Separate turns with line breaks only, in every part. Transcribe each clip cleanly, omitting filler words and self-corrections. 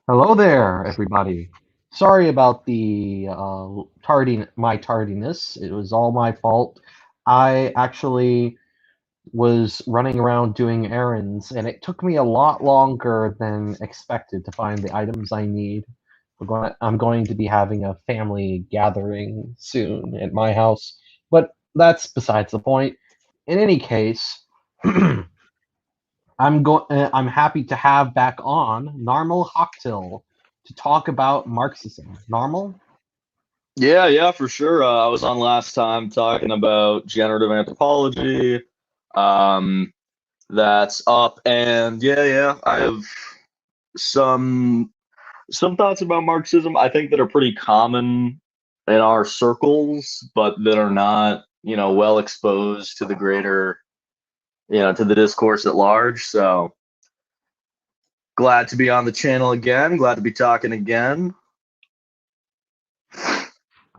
Hello there, everybody. Sorry about the my tardiness. It was all my fault. I actually was running around doing errands, and it took me a lot longer than expected to find the items I need. I'm going to be having a family gathering soon at my house, but that's besides the point. In any case, I'm happy to have back on Narmal Hochtil to talk about Marxism. Narmal?
Yeah, for sure. I was on last time talking about generative anthropology. Um, that's up, and yeah, I have some some thoughts about Marxism. I think that are pretty common in our circles, but that are not, well exposed to the greater, to the discourse at large. So glad to be on the channel again. Glad to be talking again.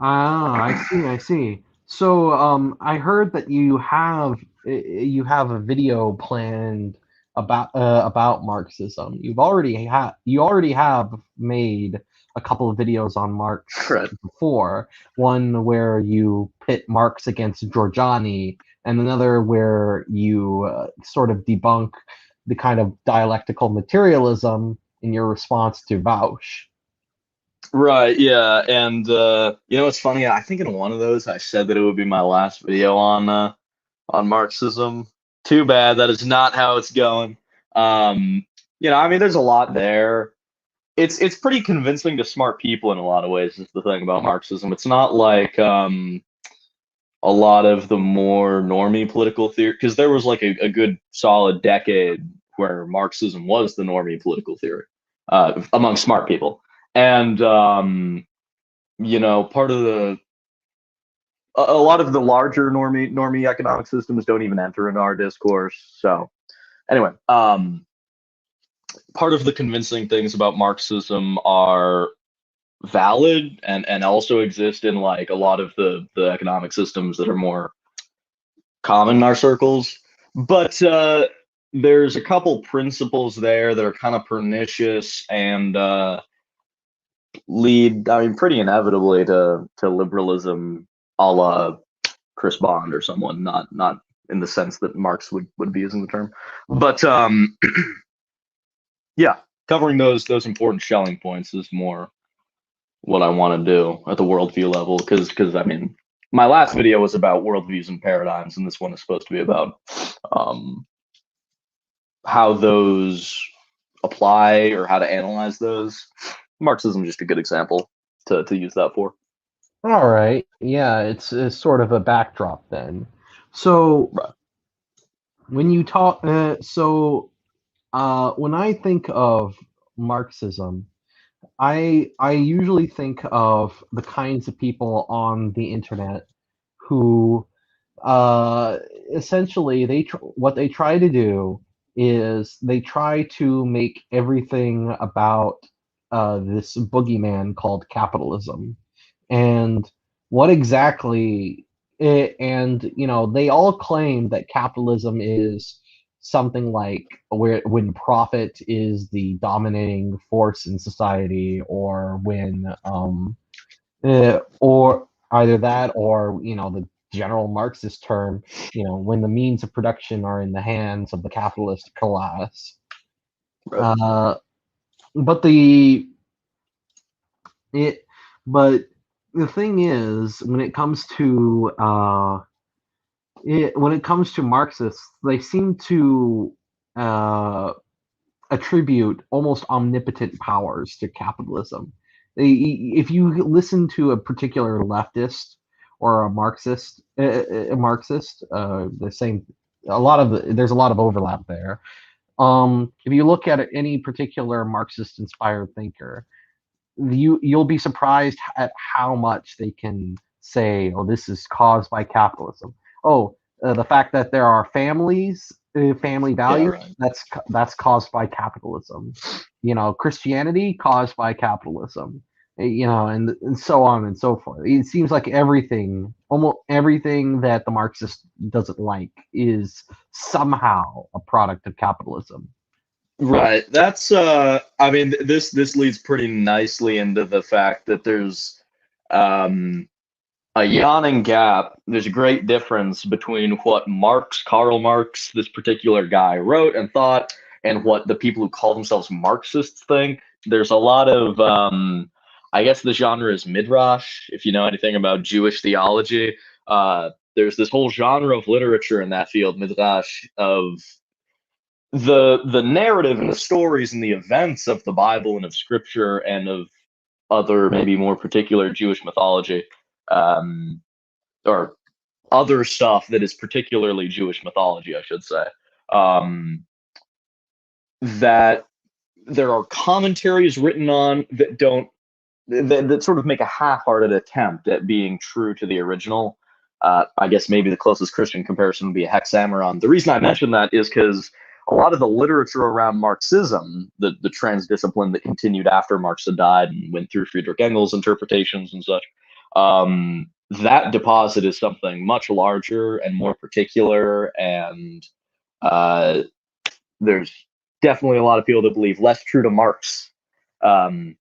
Ah, I see, I see. So, I heard that you have a video planned about Marxism. You already have made a couple of videos on Marx
Right.
before. One where you pit Marx against Giorgiani, and another where you sort of debunk the kind of dialectical materialism in your response to Bausch.
Right, yeah, and it's funny. I think in one of those I said that it would be my last video on Marxism. Too bad that is not how it's going. I mean, there's a lot there. It's pretty convincing to smart people in a lot of ways. Is the thing about Marxism. It's not like a lot of the more normie political theory, because there was like a good solid decade where Marxism was the normie political theory among smart people. And part of a lot of the larger normie economic systems don't even enter into our discourse. So anyway, part of the convincing things about Marxism are valid and also exist in like a lot of the economic systems that are more common in our circles. But there's a couple principles there that are kind of pernicious and lead, I mean, pretty inevitably to liberalism, a la Chris Bond or someone, not in the sense that Marx would be using the term, but yeah, covering those important Schelling points is more what I want to do at the worldview level, because I mean, my last video was about worldviews and paradigms, and this one is supposed to be about um, how those apply or how to analyze those. Marxism is just a good example to use that for.
All right. Yeah, it's sort of a backdrop then. So
Right.
when you talk, when I think of Marxism, I usually think of the kinds of people on the internet who, uh, essentially, what they try to do is they try to make everything about this boogeyman called capitalism and what exactly and they all claim that capitalism is something like where when profit is the dominating force in society or when or either that or the general Marxist term, when the means of production are in the hands of the capitalist class.
Right.
uh, but the it but the thing is when it comes to Marxists, they seem to uh, attribute almost omnipotent powers to capitalism. If you listen to a particular leftist or a Marxist, the same. There's a lot of overlap there. If you look at any particular Marxist-inspired thinker, you'll be surprised at how much they can say, "Oh, this is caused by capitalism." Oh, the fact that there are family
Yeah.
values,
Right.
that's caused by capitalism. Christianity caused by capitalism. And so on and so forth. It seems like almost everything that the Marxist doesn't like is somehow a product of capitalism.
Right. That's I mean this leads pretty nicely into the fact that there's um a yawning gap. There's a great difference between what Karl Marx, this particular guy, wrote and thought, and what the people who call themselves Marxists think. There's a lot of, I guess the genre is midrash, if you know anything about Jewish theology. There's this whole genre of literature in that field, midrash, of the narrative and the stories and the events of the Bible and of Scripture and of other maybe more particular Jewish mythology. Um, or other stuff that is particularly Jewish mythology, I should say. Um, that there are commentaries written on that don't that sort of make a half-hearted attempt at being true to the original. I guess maybe the closest Christian comparison would be a Hexameron. The reason I mention that is because a lot of the literature around Marxism, the transdiscipline that continued after Marx had died and went through Friedrich Engels' interpretations and such, that deposit is something much larger and more particular, and uh, there's definitely a lot of people that believe less true to Marx, um,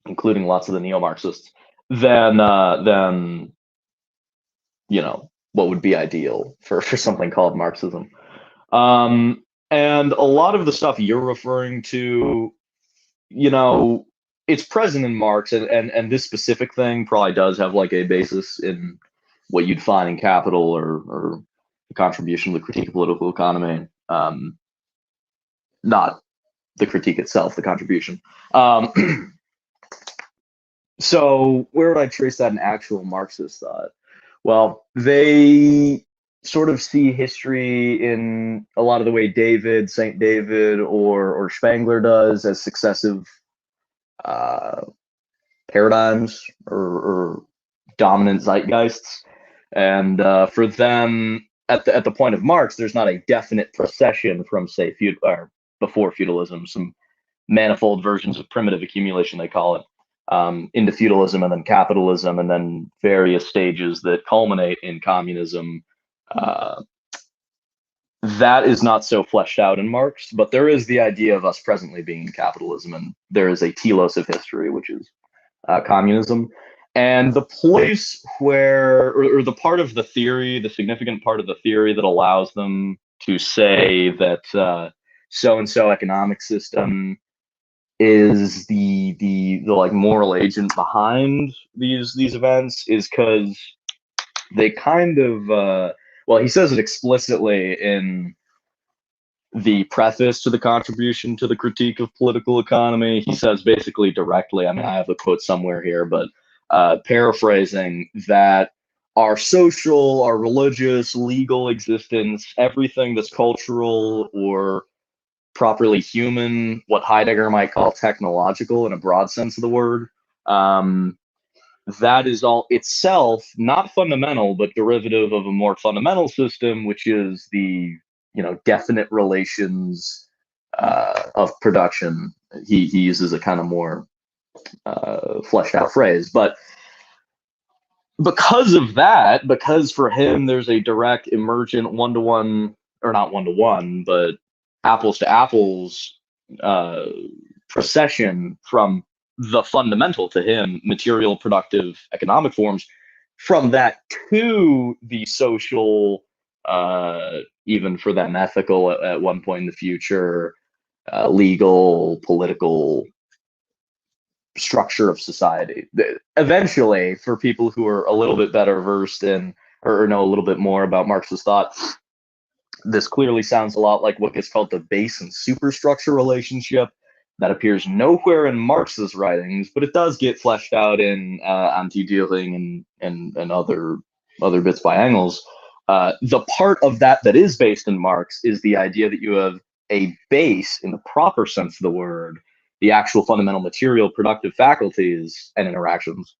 including lots of the neo-Marxists, than what would be ideal for something called Marxism. And a lot of the stuff you're referring to, it's present in Marx, and this specific thing probably does have like a basis in what you'd find in Capital or the contribution of the critique of political economy. Not the critique itself, the contribution. So where would I trace that in actual Marxist thought? Well, they sort of see history in a lot of the way St. David, or Spengler does, as successive paradigms or dominant zeitgeists. And for them, at the point of Marx, there's not a definite procession from, say, or before feudalism, some manifold versions of primitive accumulation, they call it, into feudalism and then capitalism, and then various stages that culminate in communism. That is not so fleshed out in Marx, but there is the idea of us presently being in capitalism, and there is a telos of history, which is communism. And the place where, or the part of the theory, the significant part of the theory that allows them to say that so and so economic system is the like moral agent behind these events, is because they kind of well, he says it explicitly in the preface to the contribution to the critique of political economy. He says basically directly, I mean, I have a quote somewhere here, but paraphrasing, that our social, our religious, legal existence, everything that's cultural or properly human, what Heidegger might call technological in a broad sense of the word, that is all itself not fundamental, but derivative of a more fundamental system, which is the definite relations of production. He uses a kind of more fleshed out phrase, but because of that, because for him there's a direct emergent one-to-one, or not one-to-one, but apples to apples procession from the fundamental to him material productive economic forms, from that to the social, even for them ethical at one point in the future, legal, political structure of society. Eventually, for people who are a little bit better versed in, or know a little bit more about Marxist thought, this clearly sounds a lot like what gets called the base and superstructure relationship, that appears nowhere in Marx's writings, but it does get fleshed out in Anti-Dühring and other bits by Engels. The part of that is based in Marx is the idea that you have a base in the proper sense of the word, the actual fundamental material productive faculties and interactions.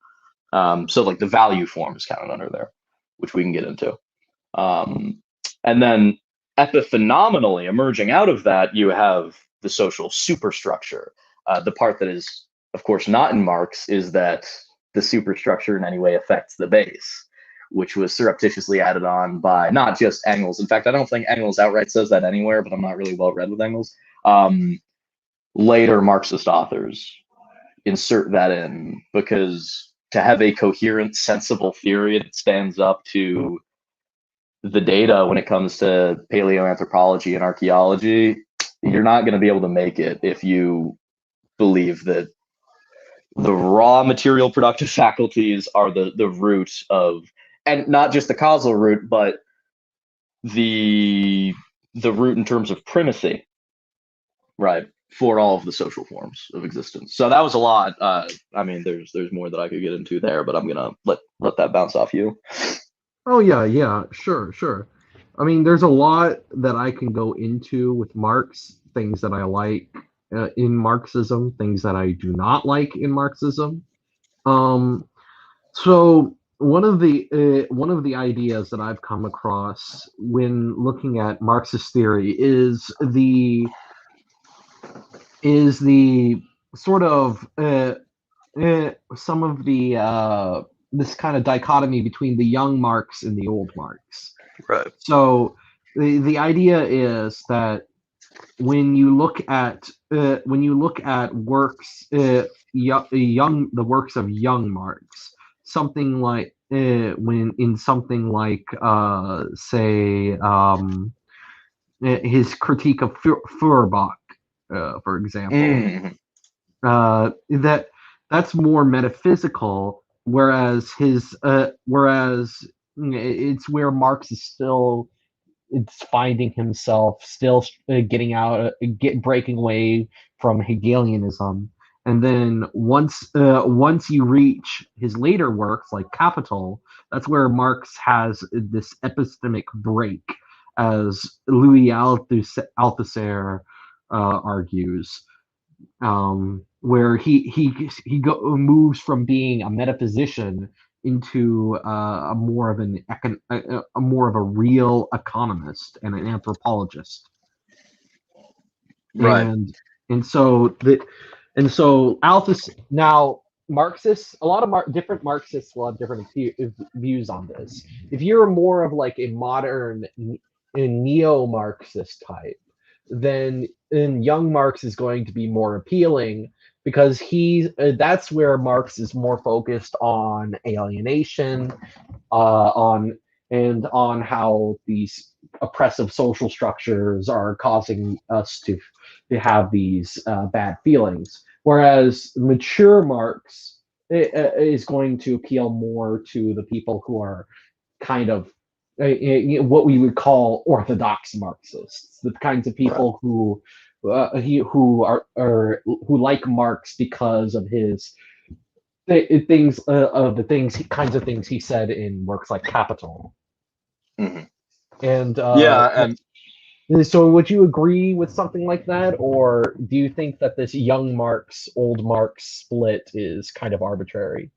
So like the value form is counted under there, which we can get into. And then epiphenomenally emerging out of that, you have the social superstructure. The part that is, of course, not in Marx is that the superstructure in any way affects the base, which was surreptitiously added on by not just Engels. In fact, I don't think Engels outright says that anywhere, but I'm not really well read with Engels. Later Marxist authors insert that in because to have a coherent, sensible theory that stands up to the data when it comes to paleoanthropology and archaeology, you're not going to be able to make it if you believe that the raw material productive faculties are the root of, and not just the causal root, but the root in terms of primacy, right, for all of the social forms of existence. So that was a lot. I mean, there's more that I could get into there, but I'm gonna let that bounce off you.
Oh yeah, sure. I mean, there's a lot that I can go into with Marx, things that I like in Marxism, things that I do not like in Marxism. Um, so one of the ideas that I've come across when looking at Marxist theory is the sort of some of the this kind of dichotomy between the young Marx and the old Marx.
Right.
So the idea is that when you look at works young the works of young Marx, something like when in something like say his critique of Feuerbach, for example, that that's more metaphysical, whereas it's where Marx is still it's finding himself still breaking away from Hegelianism. And then once you reach his later works like Capital, that's where Marx has this epistemic break, as Louis Althusser argues, where moves from being a metaphysician into a more of a more of a real economist and an anthropologist.
Right.
And so Althus now Marxists, a lot of different Marxists will have different views on this. If you're more of like a modern neo-Marxist type, then young Marx is going to be more appealing because that's where Marx is more focused on alienation, on how these oppressive social structures are causing us to have these bad feelings. Whereas mature Marx is going to appeal more to the people who are kind of what we would call orthodox Marxists, the kinds of people who who like Marx because of his kinds of things he said in works like Capital.
Mm-hmm.
And
Yeah, and
so would you agree with something like that, or do you think that this young Marx, old Marx split is kind of arbitrary?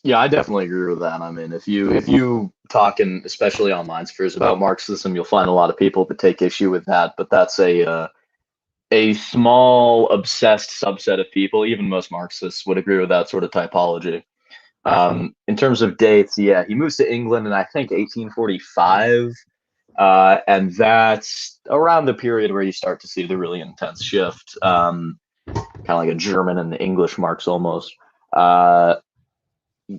yeah, I definitely agree with that. I mean, if you talk, and especially online spheres, about Marxism, you'll find a lot of people that take issue with that. But that's a small obsessed subset of people. Even most Marxists would agree with that sort of typology. In terms of dates, yeah, he moves to England in I think 1845, and that's around the period where you start to see the really intense shift, kind of like a German and English Marx almost. Uh,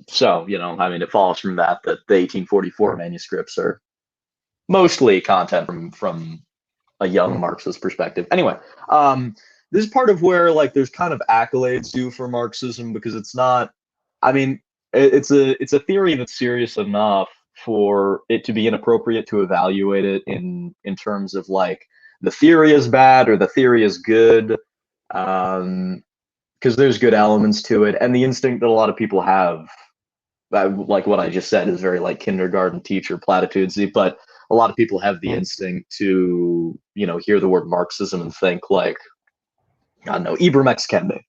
so I mean, it follows from that the 1844 manuscripts are mostly content from a young Marxist perspective. Anyway, this is part of where like there's kind of accolades due for Marxism because it's not. I mean, it's a theory that's serious enough for it to be inappropriate to evaluate it in terms of like the theory is bad or the theory is good, because there's good elements to it, and the instinct that a lot of people have, like what I just said, is very like kindergarten teacher platitudesy, but a lot of people have the instinct to hear the word Marxism and think like, I don't know, Ibermex Kende,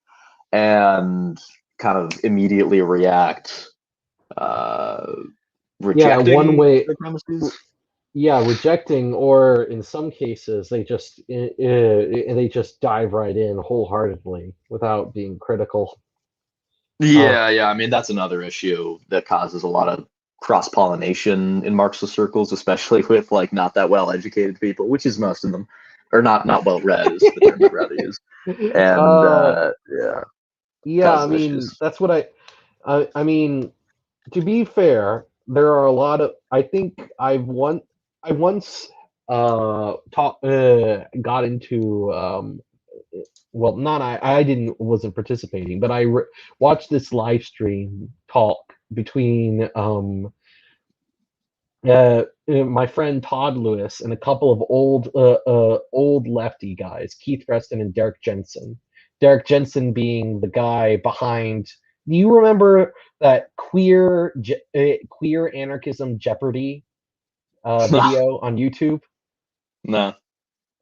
and kind of immediately react,
Yeah, one
rejecting
way.
the premises.
Yeah, rejecting, or in some cases, they just dive right in wholeheartedly without being critical. Uh,
Yeah. I mean, that's another issue that causes a lot of cross pollination in Marxist circles, especially with like not that well educated people, which is most of them. or not well read is the term I'd rather use. And yeah,
Yeah, I
causes
mean,
issues.
that's what I mean, to be fair, there are a lot of, I think I once got into well, not I didn't wasn't participating, but watched this live stream talk between my friend Todd Lewis and a couple of old lefty guys, Keith Preston and Derek Jensen. Derek Jensen being the guy behind. Do you remember that queer anarchism Jeopardy video on YouTube?
No.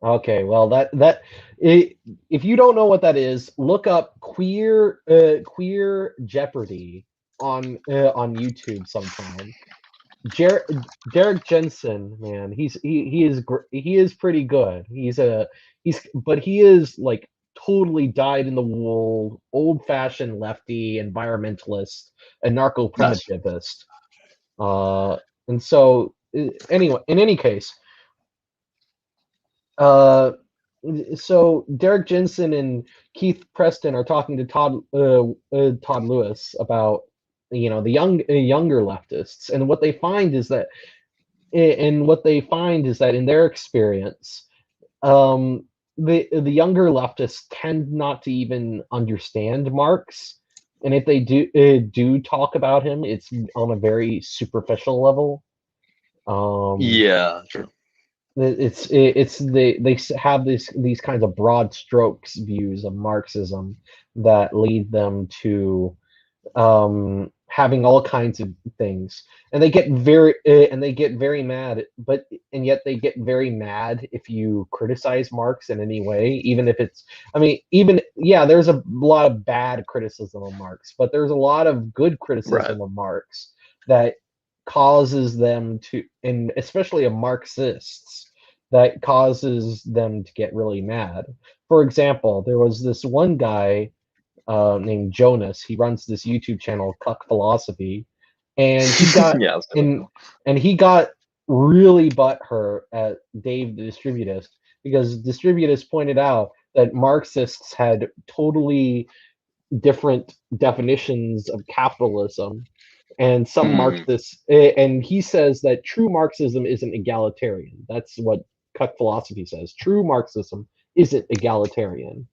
Okay, well if you don't know what that is, look up queer Jeopardy on YouTube sometime. Derek Jensen, man, he is pretty good. But he is like totally dyed in the wool, old fashioned lefty environmentalist and narco
Nice.
primitivist. Uh, and so anyway, in any case, uh, so Derek Jensen and Keith Preston are talking to Todd Lewis about the younger leftists, and what they find is that in their experience, um, the younger leftists tend not to even understand Marx, and if they do talk about him, it's on a very superficial level. Um,
Yeah, true.
they have these kinds of broad strokes views of Marxism that lead them to having all kinds of things, and they get very mad, and yet they get very mad if you criticize Marx in any way, even if it's, I mean, even, yeah, there's a lot of bad criticism of Marx, but there's a lot of good
Right.
criticism of Marx that causes them to, and especially of Marxists, that causes them to get really mad. For example, there was this one guy named Jonas. He runs this YouTube channel, Cuck Philosophy, and he got
Yeah, that's
and he got really butthurt at Dave the Distributist, because Distributist pointed out that Marxists had totally different definitions of capitalism, and some
Mhm.
Marxists, and he says that true Marxism isn't egalitarian. That's what Cuck Philosophy says. True Marxism isn't egalitarian,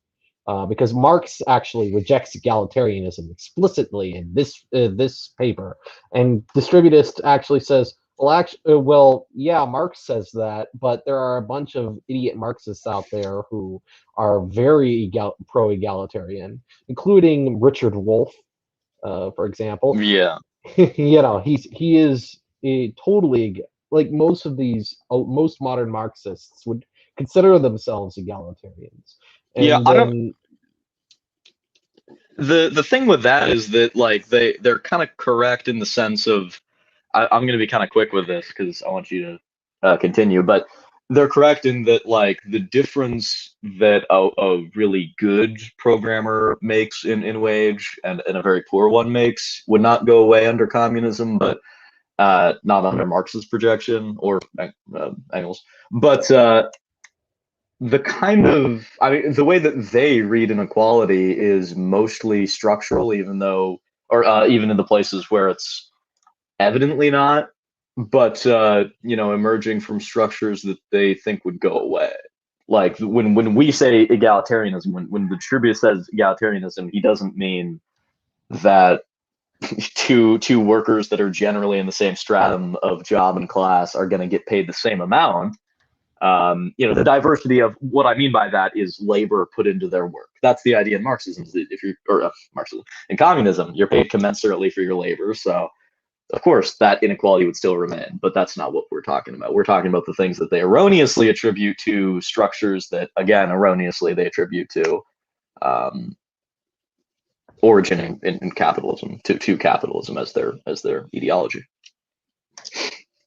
because Marx actually rejects egalitarianism explicitly in this paper, and Distributist actually says, well, yeah, Marx says that, but there are a bunch of idiot Marxists out there who are very pro-egalitarian, including Richard Wolff, for example.
Yeah.
He is totally, like most of these most modern Marxists would consider themselves egalitarians,
Yeah,
and
I don't
then
the thing with that is that like they're kind of correct in the sense of I'm going to be kind of quick with this because I want you to continue, but they're correct in that like the difference that a really good programmer makes in wage and a very poor one makes would not go away under communism, but not under Marx's projection or Engels. But the kind of, I mean, the way that they read inequality is mostly structural, even though, or even in the places where it's evidently not, but emerging from structures that they think would go away. Like when we say egalitarianism, when the tribute says egalitarianism, he doesn't mean that two workers that are generally in the same stratum of job and class are going to get paid the same amount. The diversity of what I mean by that is labor put into their work. That's the idea in Marxism. If you or Marxism in communism, you're paid commensurately for your labor. So of course that inequality would still remain, but that's not what we're talking about. We're talking about the things that they erroneously attribute to structures that, again, erroneously they attribute to um, origin in capitalism, to capitalism as their ideology.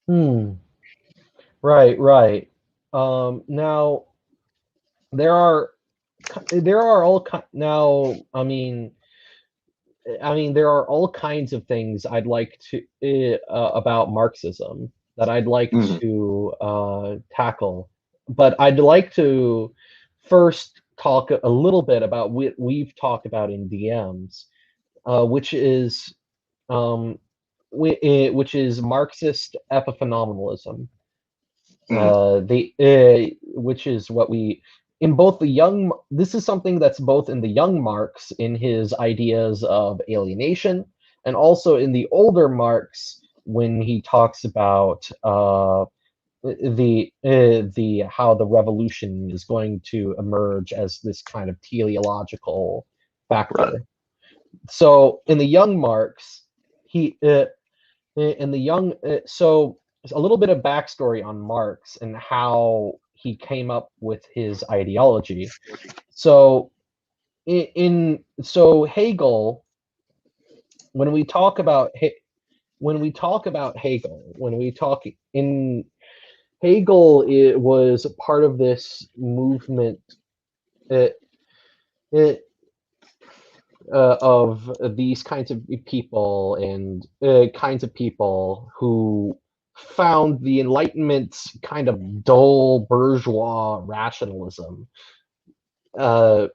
Hmm. Right. Now there are now. There are all kinds of things I'd like to about Marxism that I'd like
Mm-hmm.
to tackle, but I'd like to first talk a little bit about what we've talked about in DMs, which is um, which is Marxist epiphenomenalism.
Mm,
Which is what we in both the young. This is something that's both in the young Marx in his ideas of alienation, and also in the older Marx when he talks about the how the revolution is going to emerge as this kind of teleological
right.
factor. So in the young Marx, he in the young so a little bit of backstory on Marx and how he came up with his ideology. So so Hegel, when we talk about when we talk in Hegel, it was part of this movement uh, uh, of these kinds of people and kinds of people who found the Enlightenment's kind of dull bourgeois rationalism uh,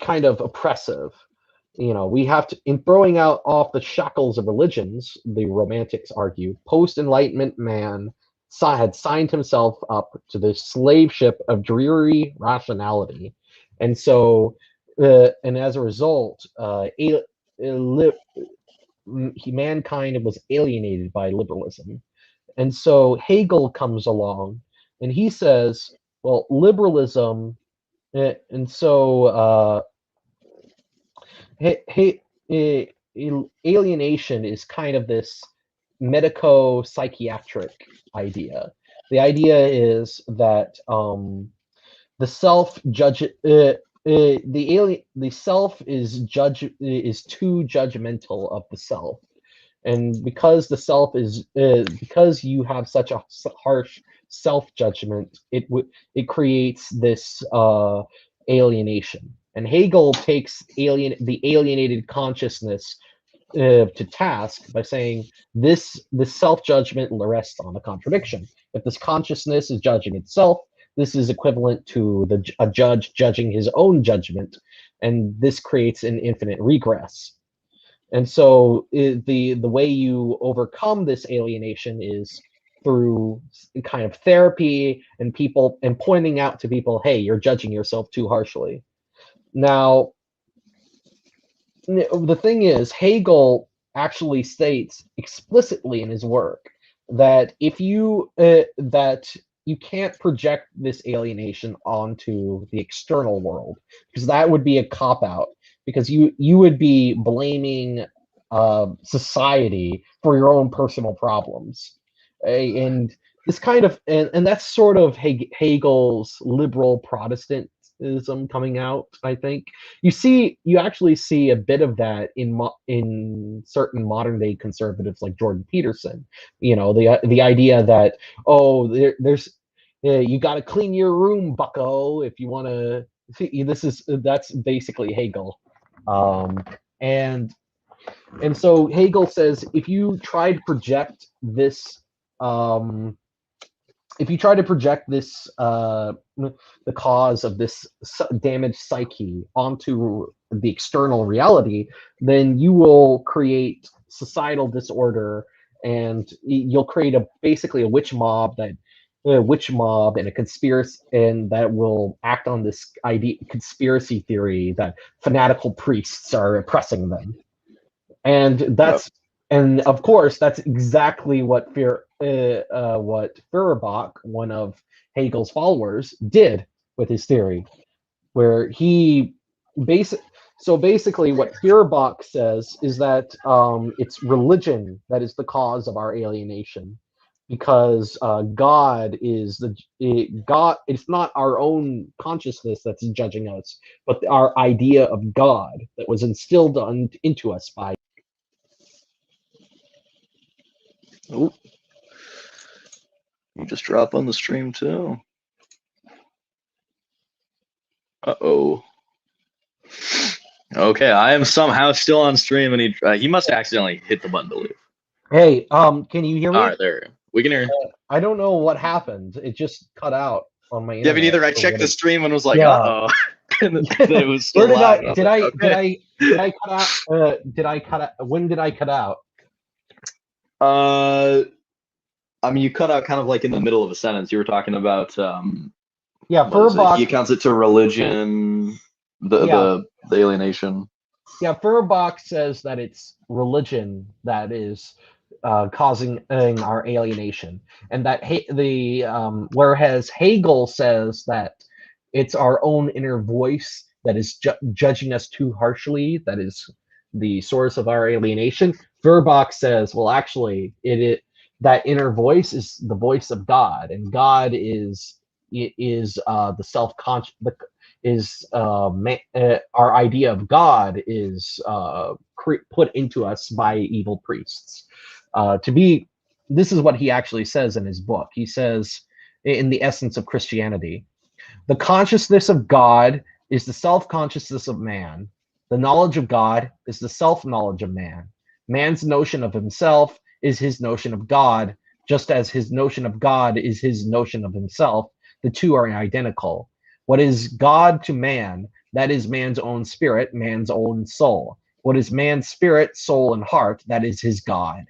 kind of oppressive. You know, we have to, in throwing out off the shackles of religions, the Romantics argue, post Enlightenment man had signed himself up to the slave ship of dreary rationality. And so, and as a result, mankind was alienated by liberalism. And so Hegel comes along and he says, well, liberalism, and so alienation is kind of this medico-psychiatric idea. The idea is that the self judge the self is too judgmental of the self, and because the self is because you have such a harsh self judgment, it creates this alienation. And Hegel takes the alienated consciousness to task by saying this self judgment rests on a contradiction. If this consciousness is judging itself, this is equivalent to a judge judging his own judgment, and this creates an infinite regress. And so the way you overcome this alienation is through kind of therapy and people and pointing out to people, hey, you're judging yourself too harshly. Now, the thing is, Hegel actually states explicitly in his work that if you that you can't project this alienation onto the external world, because that would be a cop out, because you would be blaming society for your own personal problems. And this kind of and that's sort of Hegel's liberal Protestantism coming out, I think. You actually see a bit of that in certain modern day conservatives like Jordan Peterson. You know, the idea that, oh, there's you got to clean your room, bucko, if you want to. That's basically Hegel. um, and and so Hegel says if you try to project this um, the cause of this damaged psyche onto the external reality, then you will create societal disorder, and you'll create basically a witch mob and a conspiracy, and that will act on this idea conspiracy theory that fanatical priests are oppressing them. And
Yep.
and of course that's exactly what Feuerbach, one of Hegel's followers, did with his theory, where he basic so basically what Feuerbach says is that it's religion that is the cause of our alienation, because God. It's not our own consciousness that's judging us, but our idea of God that was instilled into us by.
Oh, you just drop on the stream too. Uh-oh. Okay, I am somehow still on stream, and he must accidentally hit the button to leave.
Hey, can you hear
All
me?
right, there we can hear.
I don't know what happened. It just cut out. on my
Yeah, but
internet.
either I
for
checked
what
the
it-
stream and was like,
Yeah.
uh-oh, and it was still
Where did
live.
I
And I was
did
like,
I did
okay.
I cut out? Did I cut out? When did I cut out?
Uh, I mean, you cut out kind of like in the middle of a sentence. You were talking about
Yeah,
what is it? He
Furbach.
accounts it to religion, the
Yeah,
the, the alienation.
yeah. Furbach says that it's religion that is causing our alienation, and that whereas Hegel says that it's our own inner voice that is judging us too harshly, that is the source of our alienation. Furbach says, well, actually, that inner voice is the voice of God, and God is the self-conscious, is our idea of God is put into us by evil priests. To be, this is what he actually says in his book. He says, in the essence of Christianity, the consciousness of God is the self-consciousness of man. The knowledge of God is the self-knowledge of man. Man's notion of himself is his notion of God, just as his notion of God is his notion of himself. The two are identical. What is God to man? That is man's own spirit, man's own soul. What is man's spirit, soul, and heart? That is his God.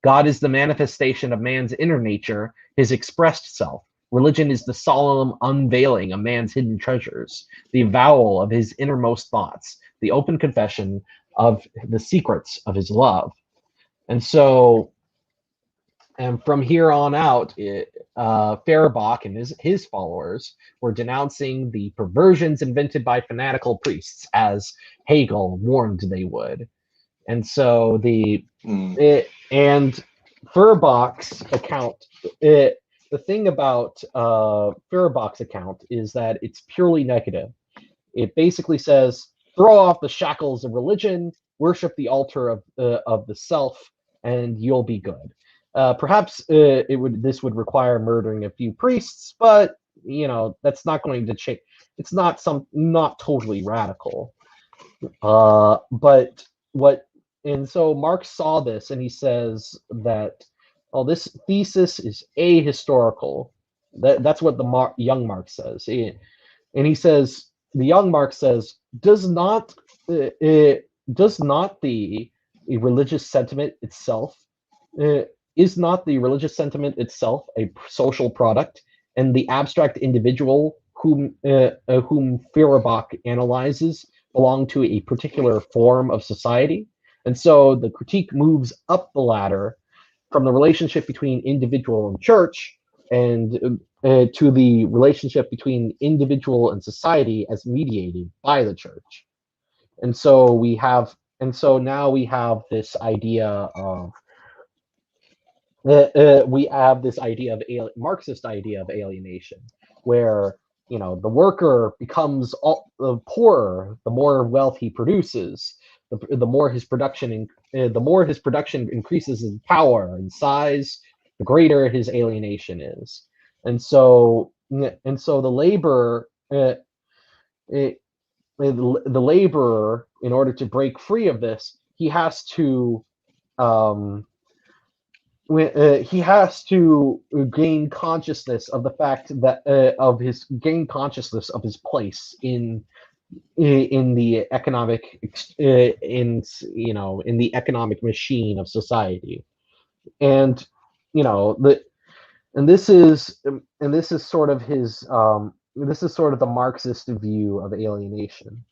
God is the manifestation of man's inner nature, his expressed self. Religion is the solemn unveiling of man's hidden treasures, the avowal of his innermost thoughts, the open confession of the secrets of his love. And so, and from here on out, Feuerbach and his followers were denouncing the perversions invented by fanatical priests, as Hegel warned they would. And so and Feuerbach's account, the thing about Feuerbach's account is that it's purely negative. It basically says, throw off the shackles of religion, worship the altar of the self, and you'll be good. Perhaps this would require murdering a few priests, but that's not going to change. It's not totally radical. But what and so Marx saw this and he says that, oh, this thesis is ahistorical. That's what the young Marx says. And he says, the young Marx says, does not the religious sentiment itself uh, is not the religious sentiment itself a social product, and the abstract individual whom Feuerbach analyzes belong to a particular form of society? And so the critique moves up the ladder from the relationship between individual and church, and to the relationship between individual and society as mediated by the church. And so now we have this idea of we have this idea of Marxist idea of alienation, where the worker becomes poorer the more wealth he produces, the more his production increases in power and size, the greater his alienation is. And so the laborer, the laborer, in order to break free of this, um, he has to gain consciousness of the fact that gain consciousness of his place in the economic in the economic machine of society. And the and this is sort of his this is sort of the Marxist view of alienation.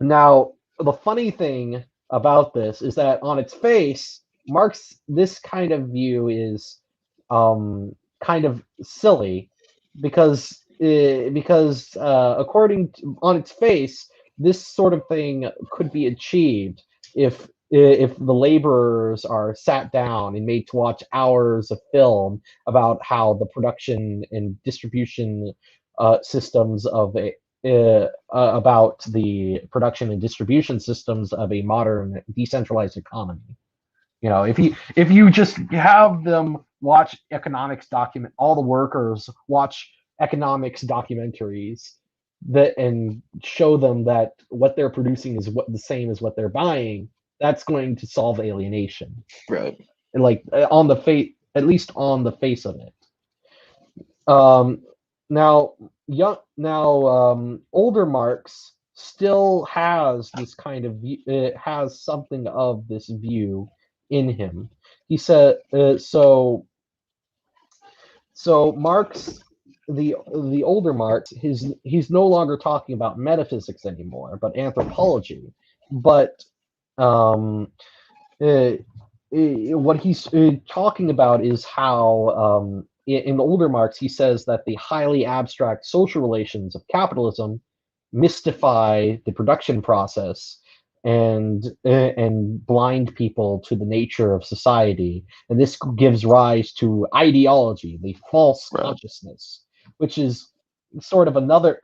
Now, the funny thing about this is that on its face, this kind of view is kind of silly, because according to, on its face, this sort of thing could be achieved if the laborers are sat down and made to watch hours of film about how the production and distribution systems of about the production and distribution systems of a modern decentralized economy. If you just have them watch all the workers watch economics documentaries and show them that what they're producing is the same as what they're buying, that's going to solve alienation.
Right.
Like on the face, at least on the face of it. Um, now, older Marx still has this kind of view, it has something of this view in him. He said, so Marx, the older Marx, he's no longer talking about metaphysics anymore, but anthropology. But um, uh, what he's talking about is how in the older Marx he says that the highly abstract social relations of capitalism mystify the production process and blind people to the nature of society, and this gives rise to ideology, the false
Right.
consciousness, which is sort of another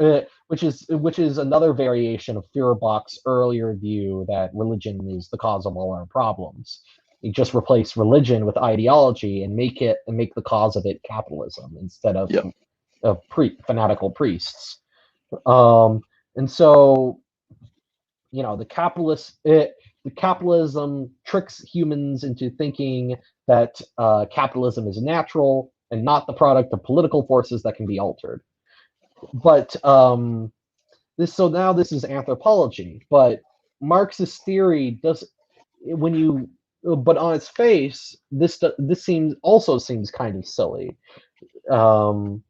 which is another variation of Feuerbach's earlier view that religion is the cause of all our problems. You just replace religion with ideology and make the cause of it capitalism instead of
Yep.
fanatical priests. Um, and so, the capitalism tricks humans into thinking that capitalism is natural and not the product of political forces that can be altered. But this is anthropology, but Marxist theory does when you but on its face this seems kind of silly. Um,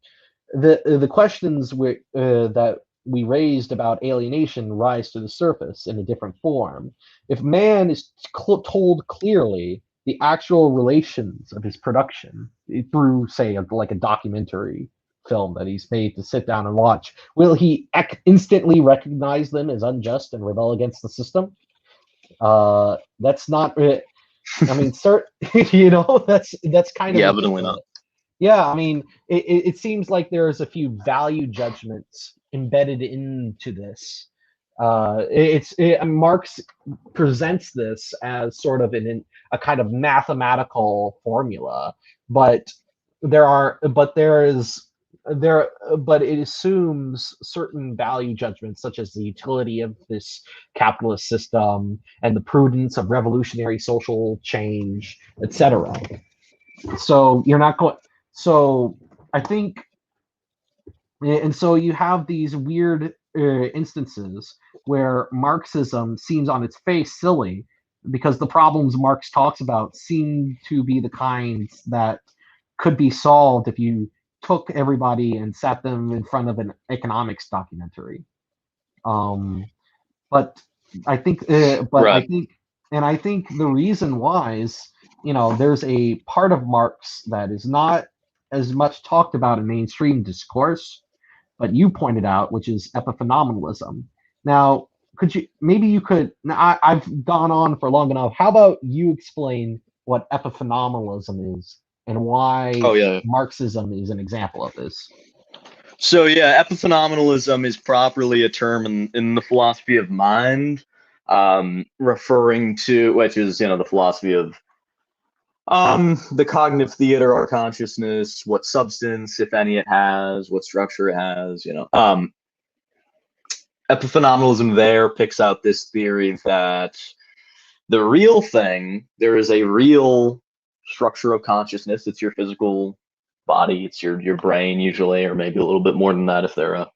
the questions that we raised about alienation rise to the surface in a different form. If man is told clearly the actual relations of his production through, say, like a documentary film that he's made to sit down and watch, will he instantly recognize them as unjust and rebel against the system? That's not. I mean, that's kind of
Yeah, evidently
implicit.
not.
Yeah, I mean, it seems like there's a few value judgments embedded into this. Marx presents this as sort of a kind of mathematical formula, but but it assumes certain value judgments, such as the utility of this capitalist system and the prudence of revolutionary social change, etc. So you're not going. So I think, and so you have these weird instances where Marxism seems on its face silly because the problems Marx talks about seem to be the kinds that could be solved if you took everybody and sat them in front of an economics documentary. Um, but I
Right.
think, and I think the reason why is, there's a part of Marx that is not as much talked about in mainstream discourse, but you pointed out, which is epiphenomenalism. Now, I've gone on for long enough. How about you explain what epiphenomenalism is and why
Oh yeah.
Marxism is an example of this?
So yeah, epiphenomenalism is properly a term in the philosophy of mind, referring to which is the philosophy of the cognitive theater or consciousness, what substance, if any, it has, what structure it has. Epiphenomenalism there picks out this theory that the real thing, there is a real structure of consciousness. It's your physical body, it's your brain usually, or maybe a little bit more than that if they're a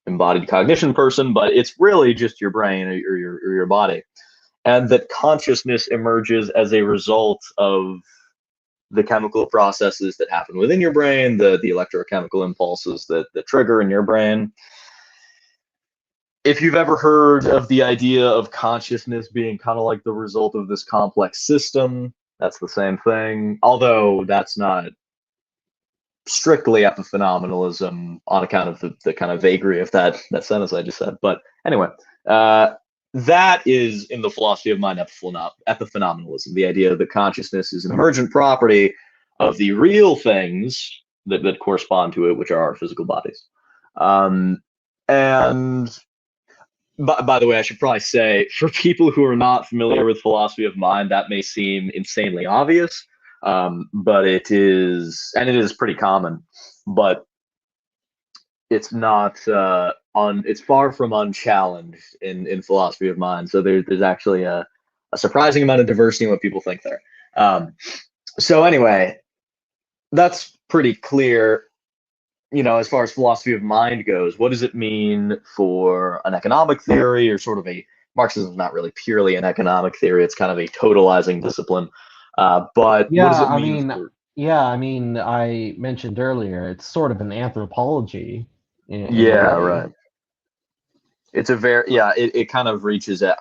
embodied cognition person, but it's really just your brain or your body. And that consciousness emerges as a result of the chemical processes that happen within your brain, the electrochemical impulses that trigger in your brain. If you've ever heard of the idea of consciousness being kind of like the result of this complex system, that's the same thing. Although that's not strictly epiphenomenalism on account of the kind of vagary of that sentence I just said. But anyway, that is in the philosophy of mind epiphenomenalism, the idea that consciousness is an emergent property of the real things that correspond to it, which are our physical bodies. And by the way, I should probably say, for people who are not familiar with philosophy of mind, that may seem insanely obvious, but it is, and it is pretty common, but it's not it's far from unchallenged in philosophy of mind. So there's actually a surprising amount of diversity in what people think there. So anyway, that's pretty clear. as far as philosophy of mind goes, what does it mean for an economic theory, or sort of a Marxism is not really purely an economic theory; it's kind of a totalizing discipline. But what does
Yeah,
it mean for?
I mean, I mentioned earlier, it's sort of an anthropology in a
Yeah,
way.
right. It's a very yeah. It kind of reaches at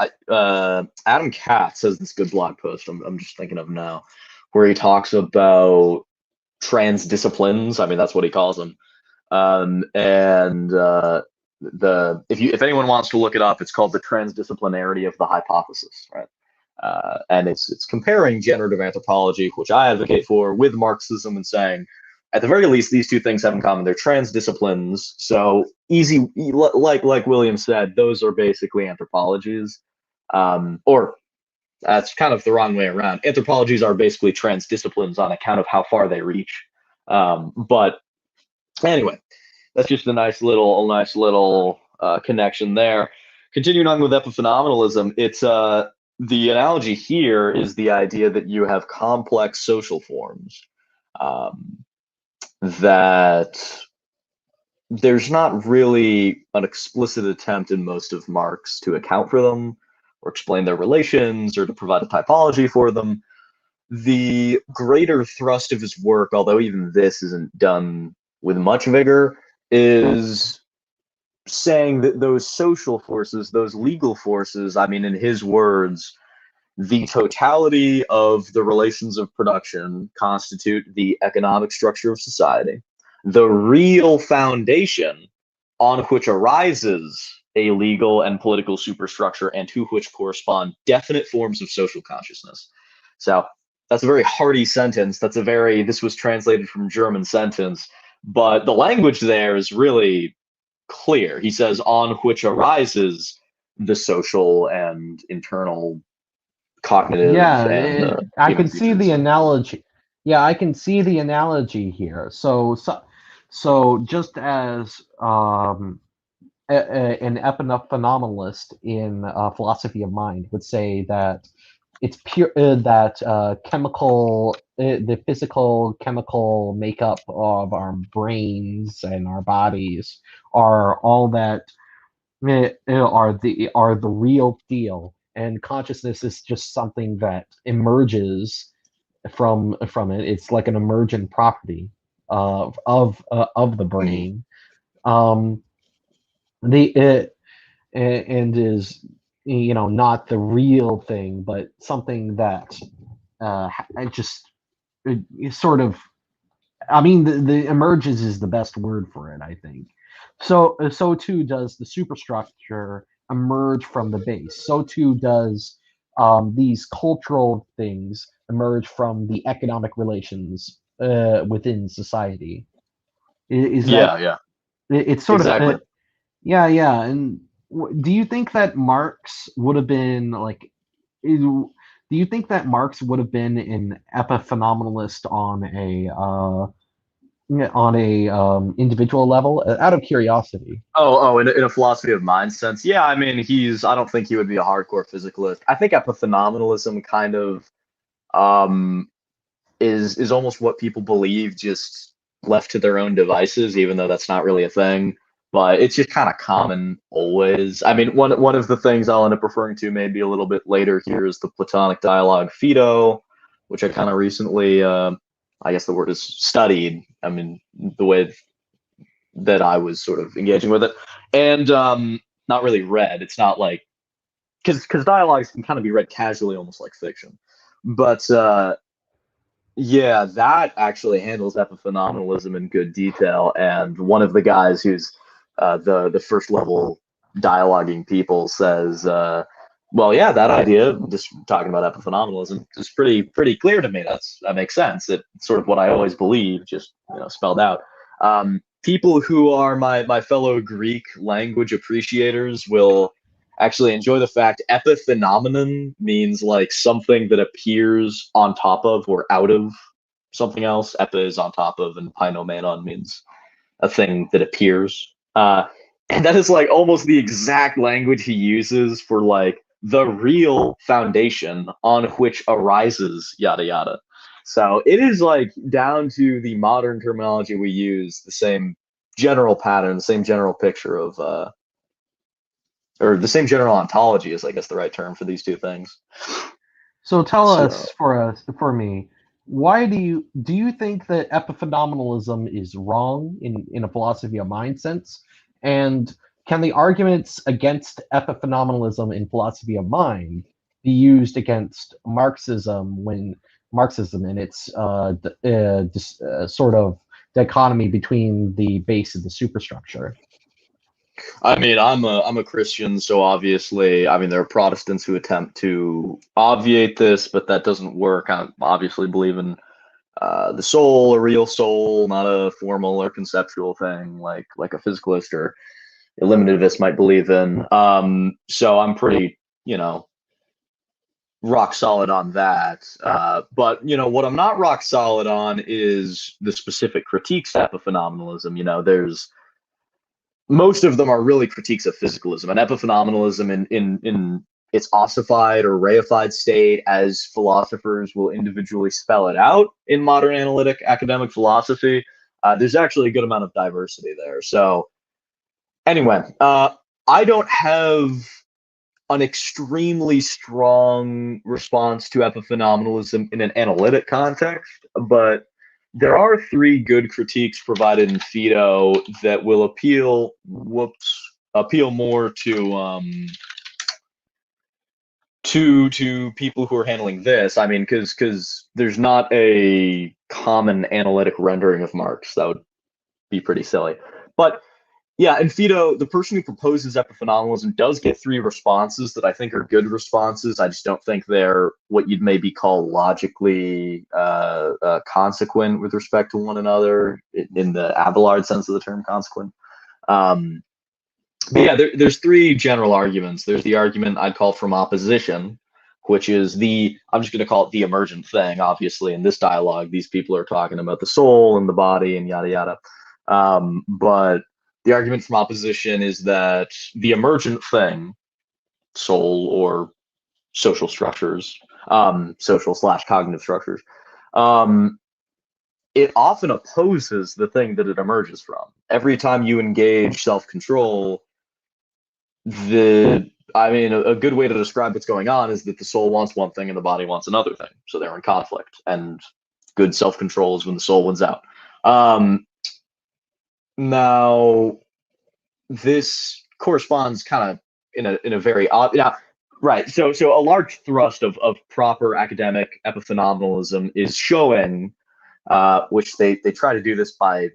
Adam Katz has this good blog post. I'm just thinking of now, where he talks about transdisciplines. I mean, that's what he calls them. And the if anyone wants to look it up, it's called the transdisciplinarity of the hypothesis, right? And it's comparing generative anthropology, which I advocate for, with Marxism, and saying, at the very least, these two things have in common. They're transdisciplines. So easy, like William said, those are basically anthropologies, or that's kind of the wrong way around. Anthropologies are basically transdisciplines on account of how far they reach. But anyway, that's just a nice little connection there. Continuing on with epiphenomenalism, it's the analogy here is the idea that you have complex social forms, um, that there's not really an explicit attempt in most of Marx to account for them or explain their relations or to provide a typology for them. The greater thrust of his work, although even this isn't done with much vigor, is saying that those social forces, those legal forces, I mean, in his words, the totality of the relations of production constitute the economic structure of society. The real foundation on which arises a legal and political superstructure, and to which correspond definite forms of social consciousness. So that's a very hearty sentence. This was translated from German sentence, but the language there is really clear. He says, on which arises the social and internal cognitive
Yeah,
and
I
human
can see
features.
the analogy. Yeah, I can see the analogy here. So just as an epiphenomenalist in philosophy of mind would say that it's pure that the physical chemical makeup of our brains and our bodies are all that are the real deal, and consciousness is just something that emerges from it. It's like an emergent property of the
Mhm.
brain. Um, the and is not the real thing, but something that just sort of. I mean, the emerges is the best word for it, I think. So too does the superstructure emerge from the base. So too does these cultural things emerge from the economic relations within society. Is that
Yeah, yeah,
it's sort of
exactly.
yeah, yeah. And do you think that Marx would have been like? Do you think that Marx would have been an epiphenomenalist on a individual level? Out of curiosity.
In a philosophy of mind sense, yeah. I mean, I don't think he would be a hardcore physicalist. I think epiphenomenalism kind of um, is almost what people believe, just left to their own devices, even though that's not really a thing. But it's just kind of common always. I mean, one of the things I'll end up referring to maybe a little bit later here is the Platonic dialogue Phaedo, which I kind of recently, I guess the word is studied. I mean, the way that I was sort of engaging with it, and not really read. It's not like because dialogues can kind of be read casually, almost like fiction. But yeah, that actually handles epiphenomenalism in good detail. And one of the guys who's the first level dialoguing people says, "Well, yeah, that idea, just talking about epiphenomenalism, is pretty clear to me. That makes sense. It's sort of what I always believe, just spelled out." People who are my fellow Greek language appreciators will actually enjoy the fact epiphenomenon means like something that appears on top of or out of something else. Epi is on top of, and painomenon means a thing that appears. And that is like almost the exact language he uses for like the real foundation on which arises yada yada. So it is like down to the modern terminology we use, the same general pattern, the same general picture of, or the same general ontology is, I guess, the right term for these two things.
So tell
So,
us, for me, why do you think that epiphenomenalism is wrong in a philosophy of mind sense? And can the arguments against epiphenomenalism in philosophy of mind be used against Marxism when Marxism and its sort of dichotomy between the base and the superstructure?
I mean, I'm a Christian, so obviously, I mean, there are Protestants who attempt to obviate this, but that doesn't work. I obviously believe in the soul, a real soul, not a formal or conceptual thing like a physicalist or eliminativist might believe in. So I'm pretty, rock solid on that. But what I'm not rock solid on is the specific critiques of epiphenomenalism. There's most of them are really critiques of physicalism and epiphenomenalism in its ossified or reified state, as philosophers will individually spell it out in modern analytic academic philosophy. There's actually a good amount of diversity there. So anyway, I don't have an extremely strong response to epiphenomenalism in an analytic context, but there are three good critiques provided in Phaedo that will appeal more to people who are handling this. I mean, because there's not a common analytic rendering of Marx. That would be pretty silly. But yeah, in Phaedo, the person who proposes epiphenomenalism does get three responses that I think are good responses. I just don't think they're what you'd maybe call logically consequent with respect to one another in the Abelard sense of the term consequent. But yeah, there's three general arguments. There's the argument I'd call from opposition, which is I'm just going to call it the emergent thing. Obviously, in this dialogue, these people are talking about the soul and the body and yada yada. But the argument from opposition is that the emergent thing, soul or social structures, social/cognitive structures, it often opposes the thing that it emerges from. Every time you engage self-control, a good way to describe what's going on is that the soul wants one thing and the body wants another thing. So they're in conflict, and good self-control is when the soul wins out. Now, this corresponds kind of in a very odd, right. So a large thrust of proper academic epiphenomenalism is showing, which they try to do this by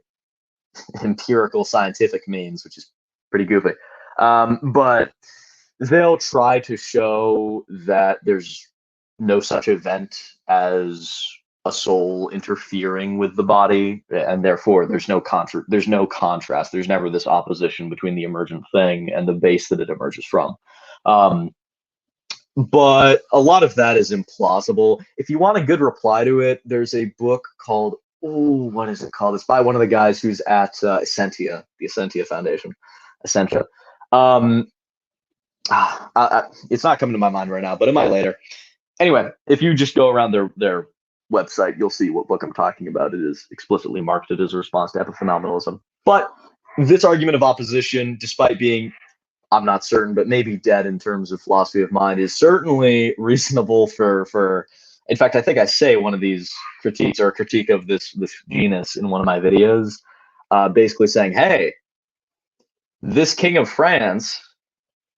empirical scientific means, which is pretty goofy. But they'll try to show that there's no such event as a soul interfering with the body, and therefore there's no contrast. There's never this opposition between the emergent thing and the base that it emerges from. But a lot of that is implausible. If you want a good reply to it, there's a book called, what is it called? It's by one of the guys who's at Essentia, the Essentia Foundation. Essentia. It's not coming to my mind right now, but it might later. Anyway, if you just go around their website, you'll see what book I'm talking about. It is explicitly marketed as a response to epiphenomenalism. But this argument of opposition, despite being, I'm not certain, but maybe dead in terms of philosophy of mind, is certainly reasonable for. In fact, I think I say one of these critiques or a critique of this genus in one of my videos, basically saying, hey, this king of France,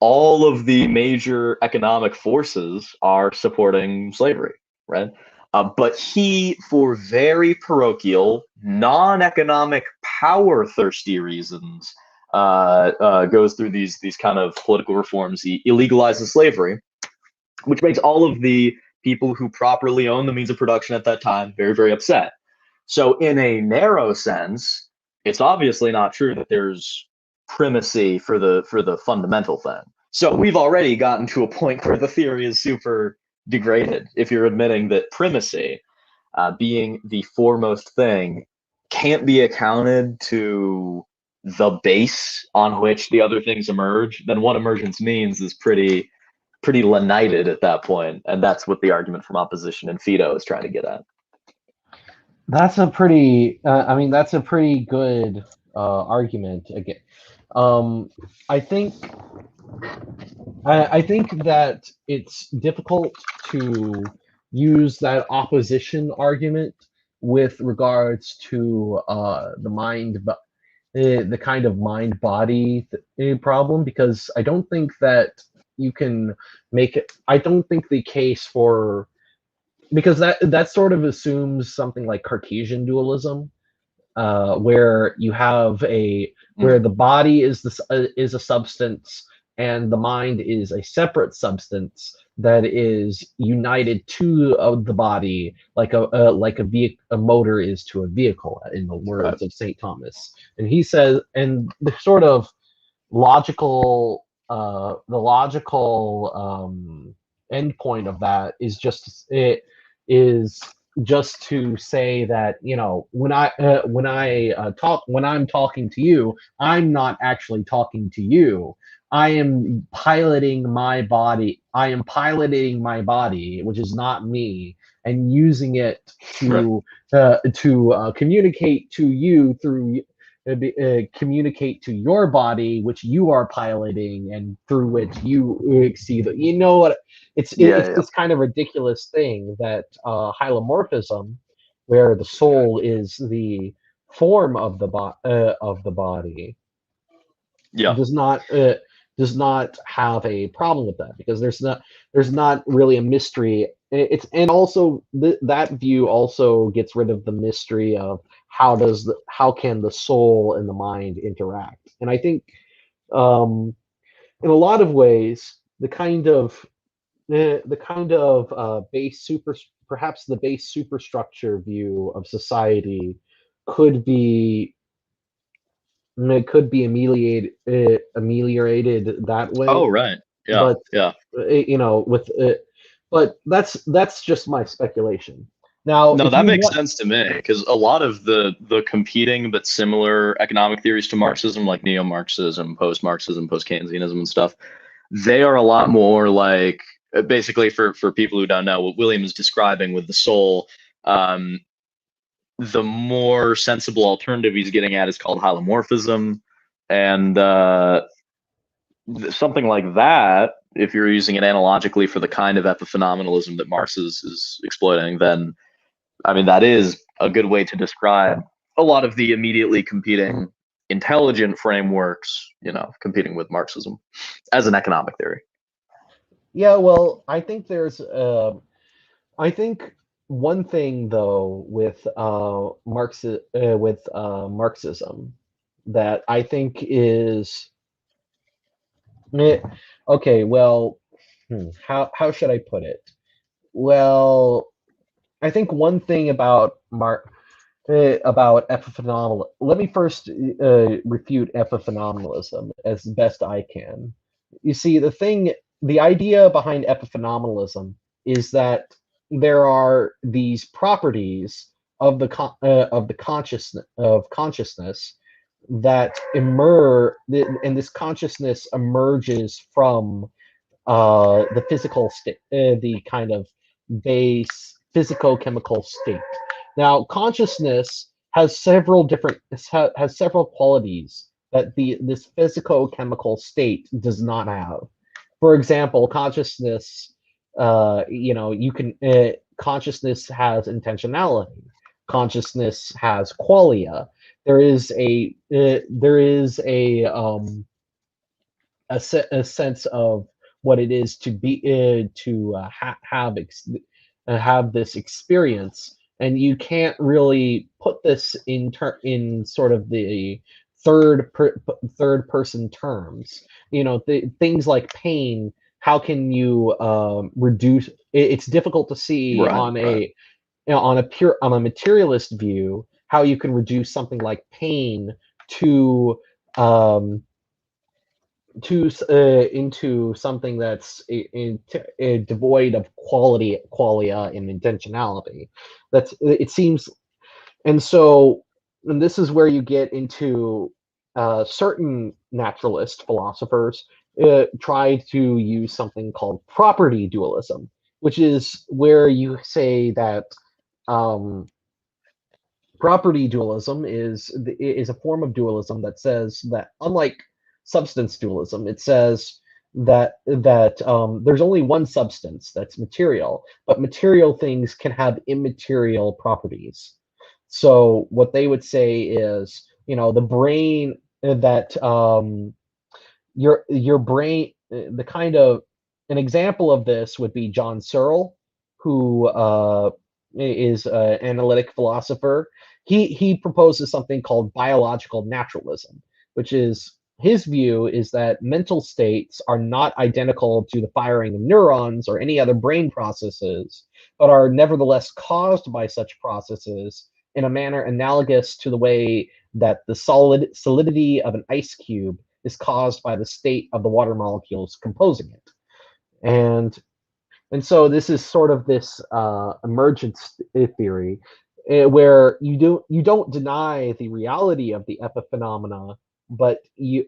all of the major economic forces are supporting slavery, right? But he, for very parochial, non-economic, power-thirsty reasons, goes through these kind of political reforms. He illegalizes slavery, which makes all of the people who properly own the means of production at that time very, very upset. So in a narrow sense, it's obviously not true that there's primacy for the fundamental thing. So we've already gotten to a point where the theory is super degraded if you're admitting that primacy, being the foremost thing, can't be accounted to the base on which the other things emerge. Then what emergence means is pretty lenited at that point, and that's what the argument from opposition in Phaedo is trying to get at.
That's a pretty. That's a pretty good argument again. Um, I think I think that it's difficult to use that opposition argument with regards to the the kind of mind body problem, because I don't think that you can make it. I don't think the case for, because that sort of assumes something like Cartesian dualism, where you have a where
Mm,
the body is a substance and the mind is a separate substance that is united to the body, like a motor is to a vehicle, in the
right.
words of Saint Thomas. And he says, and the sort of the logical endpoint of that is is just to say that, when I'm talking to you, I'm not actually talking to you. I am piloting my body, which is not me, and using it
Right.
to communicate to you through communicate to your body, which you are piloting, and through which you see that, what
Yeah,
it's
yeah,
this kind of ridiculous thing that hylomorphism, where the soul is the form of the body,
yeah.
does not does not have a problem with that, because there's not really a mystery. It's and also that view also gets rid of the mystery of how can the soul and the mind interact. And I think, in a lot of ways, the kind of base super perhaps the base superstructure view of society could be ameliorated that
Oh,
way.
right. Yeah,
But
yeah.
with but that's just my speculation. Now,
No,
if
that
you
makes
want,
sense to me because a lot of the competing but similar economic theories to Marxism, like neo-Marxism, post-Marxism, post-Keynesianism, and stuff, they are a lot more like basically for people who don't know what William is describing with the soul. Um, the more sensible alternative he's getting at is called holomorphism, and something like that. If you're using it analogically for the kind of epiphenomenalism that Marx is exploiting, then I mean, that is a good way to describe a lot of the immediately competing intelligent frameworks, competing with Marxism as an economic theory.
yeah, well, I think one thing though with Marxism that I think is eh, okay. Well, how should I put it? Well, I think one thing about epiphenomenal. Let me first refute epiphenomenalism as best I can. You see, the idea behind epiphenomenalism is that there are these properties of the consciousness that and this consciousness emerges from the physical state, the kind of base physicochemical state. Now, consciousness has several qualities that this physicochemical state does not have. For example, consciousness, consciousness has intentionality. Consciousness has qualia. There is a sense of what it is to be to have this experience, and you can't really put this in sort of the third person terms. Things like pain. How can you reduce? It's difficult to see
Right, right.
on a materialist view how you can reduce something like pain to um, into something that's devoid of qualia and intentionality. That's it seems. And so, and this is where you get into certain naturalist philosophers try to use something called property dualism, which is where you say that um, Property dualism is a form of dualism that says that, unlike substance dualism, it says that there's only one substance that's material, but material things can have immaterial properties. So what they would say is, the brain that your brain, the kind of an example of this would be John Searle, who is an analytic philosopher. He proposes something called biological naturalism, which is, his view is that mental states are not identical to the firing of neurons or any other brain processes, but are nevertheless caused by such processes in a manner analogous to the way that the solidity of an ice cube is caused by the state of the water molecules composing it. And so this is sort of this emergence theory, where you don't deny the reality of the epiphenomena, but you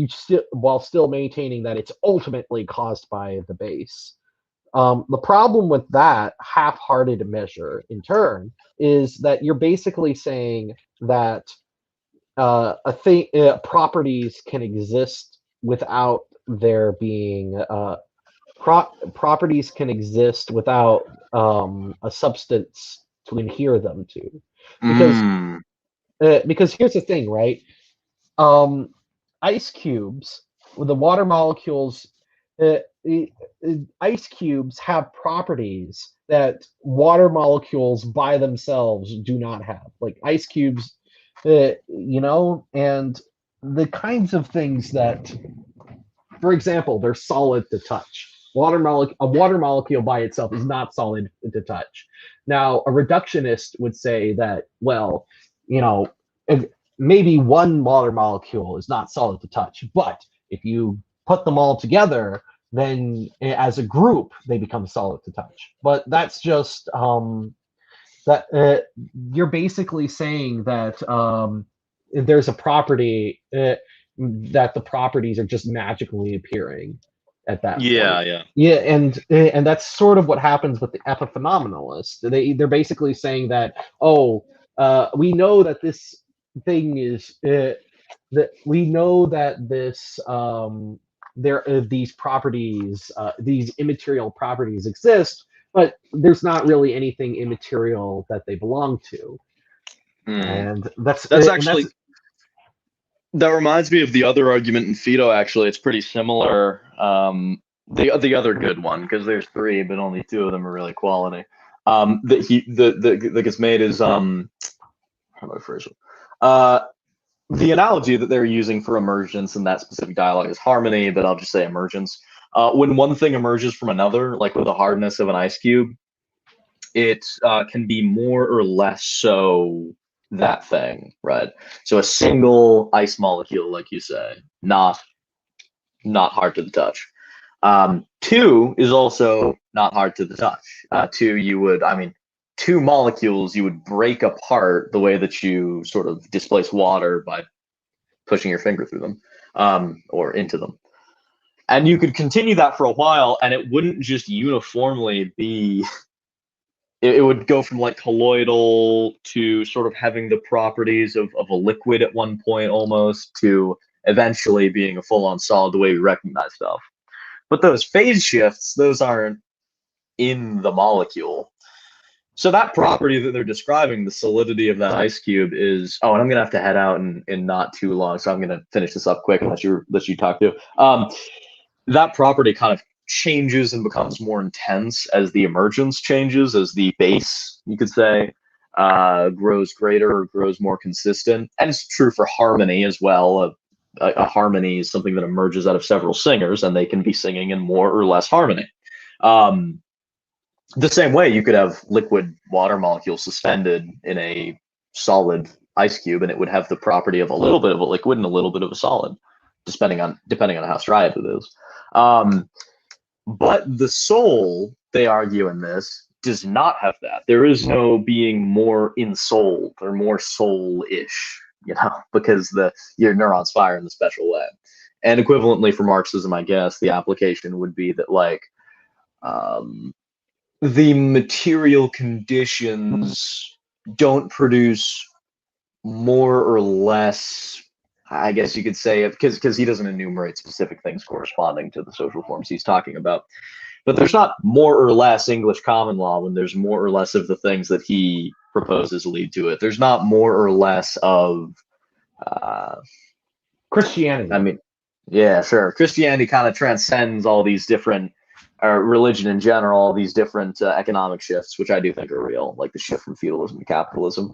still, while still maintaining that it's ultimately caused by the base. The problem with that half-hearted measure, in turn, is that you're basically saying that properties can exist without there being properties can exist without a substance to adhere them to, because
Mm.
because here's the thing, right? um, Ice cubes, the water molecules, uh, ice cubes have properties that water molecules by themselves do not have. Like ice cubes, and the kinds of things that, for example, they're solid to touch. A water molecule by itself is not solid to touch. Now, a reductionist would say that, well, you know, maybe one water molecule is not solid to touch, but if you put them all together, then as a group they become solid to touch. But that's just that you're basically saying that there's a property that the properties are just magically appearing at that point.
Yeah, yeah.
Yeah, and that's sort of what happens with the epiphenomenalists. They're basically saying that, oh, we know that this thing is that we know that this there these properties, these immaterial properties exist, but there's not really anything immaterial that they belong to.
Mm.
And that's
That's
and that's
actually that reminds me of the other argument in Phaedo. Actually, it's pretty similar. The other good one, because there's three, but only two of them are really quality. That gets made is how do I phrase it? The analogy that they're using for emergence in that specific dialogue is harmony, but I'll just say emergence. When one thing emerges from another, like with the hardness of an ice cube, it can be more or less so that thing, right? So a single ice molecule, like you say, not hard to the touch. Two is also not hard to the touch. Two, two molecules you would break apart the way that you sort of displace water by pushing your finger through them, or into them. And you could continue that for a while, and it wouldn't just uniformly be. It would go from like colloidal to sort of having the properties of a liquid at one point almost, to eventually being a full-on solid the way we recognize stuff. But those phase shifts, those aren't in the molecule. So that property that they're describing, the solidity of that ice cube, is. Oh, and I'm gonna have to head out in not too long, so I'm gonna finish this up quick unless you talk to. That property kind of changes and becomes more intense as the emergence changes, as the base, you could say, grows greater or grows more consistent. And it's true for harmony as well. A harmony is something that emerges out of several singers, and they can be singing in more or less harmony. The same way you could have liquid water molecules suspended in a solid ice cube, and it would have the property of a little bit of a liquid and a little bit of a solid, depending on how striated it is. But the soul, they argue in this, does not have that. There is no being more ensouled or more soul-ish, because your neurons fire in the special way. And equivalently for Marxism, I guess, the application would be that, like, the material conditions don't produce more or less, I guess you could say, because he doesn't enumerate specific things corresponding to the social forms he's talking about. But there's not more or less English common law when there's more or less of the things that he proposes lead to it. There's not more or less of,
Christianity.
I mean, yeah, sure. Christianity kind of transcends all these different, religion in general, all these different economic shifts, which I do think are real, like the shift from feudalism to capitalism.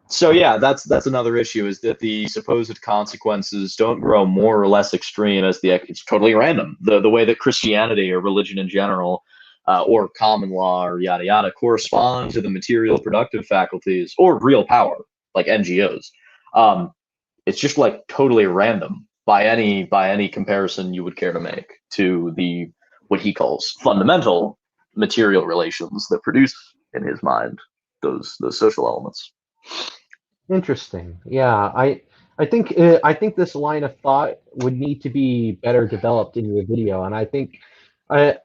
So yeah, that's another issue, is that the supposed consequences don't grow more or less extreme as it's totally random. The way that Christianity or religion in general, or common law or yada yada, correspond to the material productive faculties or real power, like NGOs. It's just like totally random by any comparison you would care to make to the what he calls fundamental material relations that produce, in his mind, those social elements.
Interesting. Yeah, I think this line of thought would need to be better developed in your video, and I think I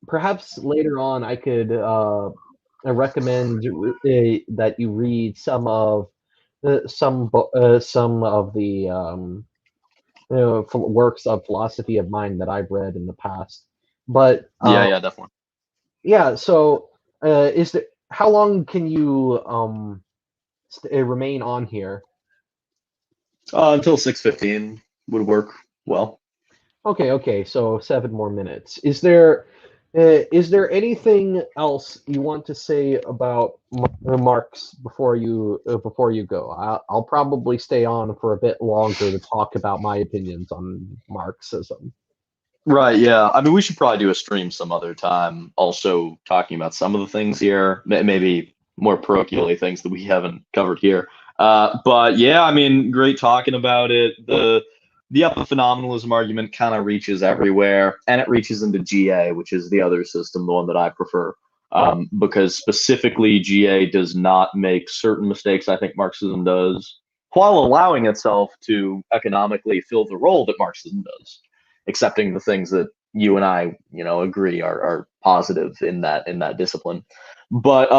perhaps later on I could recommend that you read some of the works of philosophy of mind that I've read in the past. But
Yeah, definitely.
yeah, so is there how long can you remain on here?
Until 6:15 would work well.
Okay, so 7 more minutes. Is there anything else you want to say about Marx before you go? I'll probably stay on for a bit longer to talk about my opinions on Marxism.
Right, yeah. I mean, we should probably do a stream some other time, also talking about some of the things here, maybe more parochially things that we haven't covered here. But yeah, I mean, great talking about it. The epiphenomenalism argument kind of reaches everywhere, and it reaches into GA, which is the other system, the one that I prefer, because specifically GA does not make certain mistakes I think Marxism does, while allowing itself to economically fill the role that Marxism does, accepting the things that you and I, agree are positive in that discipline. But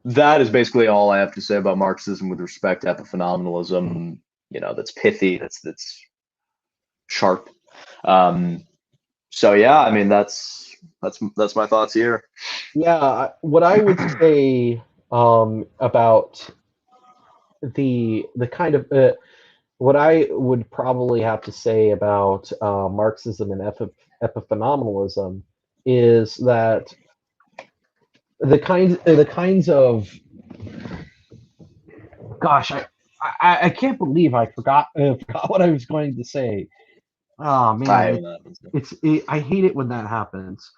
that is basically all I have to say about Marxism with respect to epiphenomenalism. That's pithy, that's sharp. So yeah, I mean that's my thoughts here.
Yeah, what I would say about the kind of what I would probably have to say about Marxism and epiphenomenalism is that the kinds of gosh, I can't believe I forgot what I was going to say. Oh man, I hate it when that happens.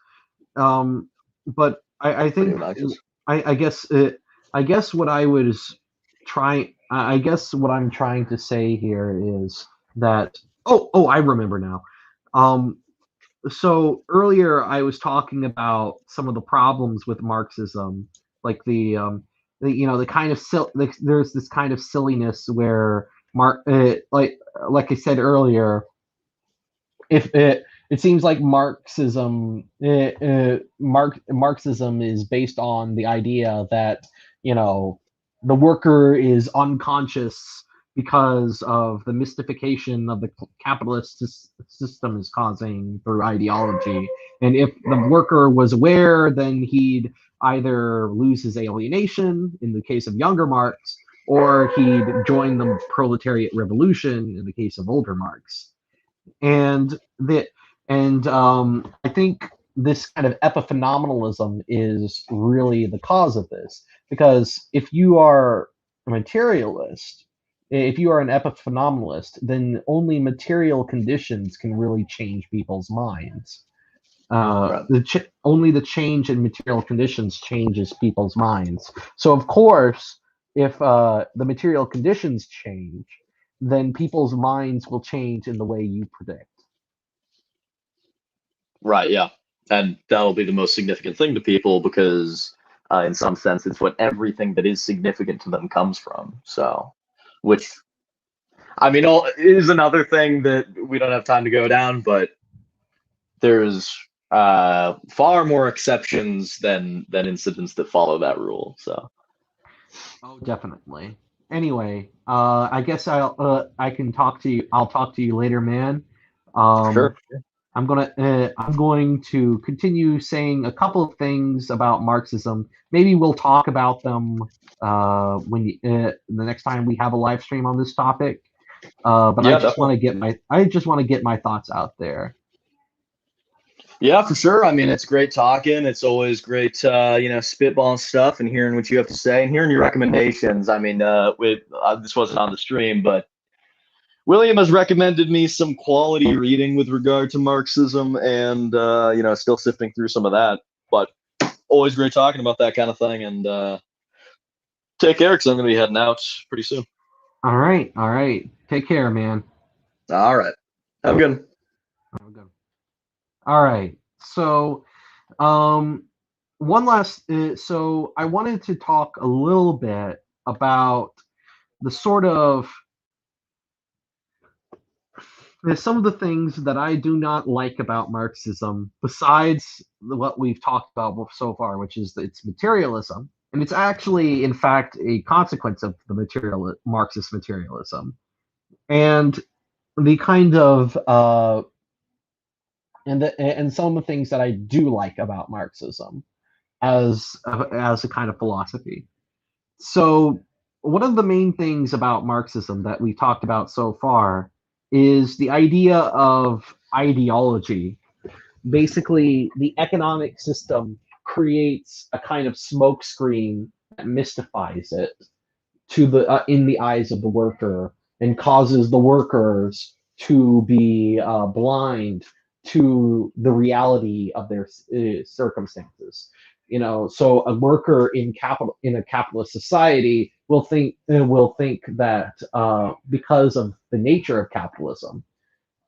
But I think I guess I guess what I was trying I guess what I'm trying to say here is that I remember now. So earlier I was talking about some of the problems with Marxism, like the kind of there's this kind of silliness where like I said earlier, if it seems like Marxism is based on the idea that the worker is unconscious because of the mystification of the capitalist system is causing through ideology, and if the worker was aware, then he'd either lose his alienation in the case of younger Marx, or he'd join the proletariat revolution in the case of older Marx. And I think this kind of epiphenomenalism is really the cause of this, because if you are a materialist, if you are an epiphenomenalist, then only material conditions can really change people's minds. Only the change in material conditions changes people's minds. So of course, if the material conditions change, then people's minds will change in the way you predict.
Right, yeah. And that'll be the most significant thing to people because, in some sense, it's what everything that is significant to them comes from. So, which, I mean, is another thing that we don't have time to go down, but there's, far more exceptions than incidents that follow that rule. So
Oh, definitely. Anyway, I guess I can talk to you. I'll talk to you later, man. Um,
sure.
I'm going to continue saying a couple of things about Marxism. Maybe we'll talk about them the next time we have a live stream on this topic. But
Yeah, definitely.
I just want to get my thoughts out there.
Yeah, for sure. I mean, it's great talking. It's always great, spitballing stuff and hearing what you have to say and hearing your recommendations. I mean, this wasn't on the stream, but William has recommended me some quality reading with regard to Marxism, and still sifting through some of that. But always great talking about that kind of thing. And take care, because I'm going to be heading out pretty soon.
All right, all right. Take care, man.
All right. Have a good one.
Have a good one. All right. So, um, one last. So, I wanted to talk a little bit about the sort of some of the things that I do not like about Marxism, besides what we've talked about so far, which is its materialism, and it's actually, in fact, a consequence of the Marxist materialism, and the kind of and some of the things that I do like about Marxism as a kind of philosophy. So one of the main things about Marxism that we've talked about so far is the idea of ideology. Basically, the economic system creates a kind of smokescreen that mystifies it to the in the eyes of the worker and causes the workers to be blind to the reality of their circumstances. So a worker in a capitalist society will think that because of the nature of capitalism,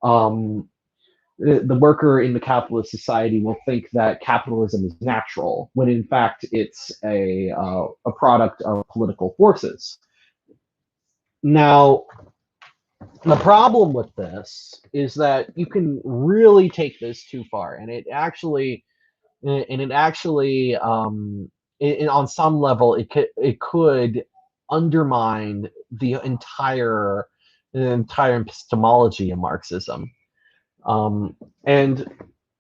um, the worker in the capitalist society will think that capitalism is natural, when in fact it's a product of political forces. Now, the problem with this is that you can really take this too far, and on some level, it could undermine the entire epistemology of Marxism. And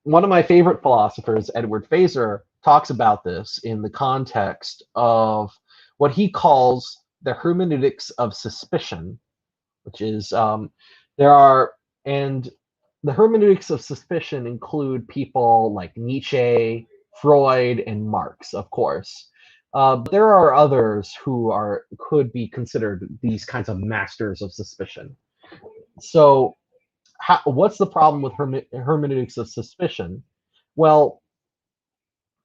one of my favorite philosophers, Edward Feser, talks about this in the context of what he calls the hermeneutics of suspicion, which is there are and the hermeneutics of suspicion include people like Nietzsche, Freud, and Marx, of course. But there are others who could be considered these kinds of masters of suspicion. So, what's the problem with hermeneutics of suspicion? Well,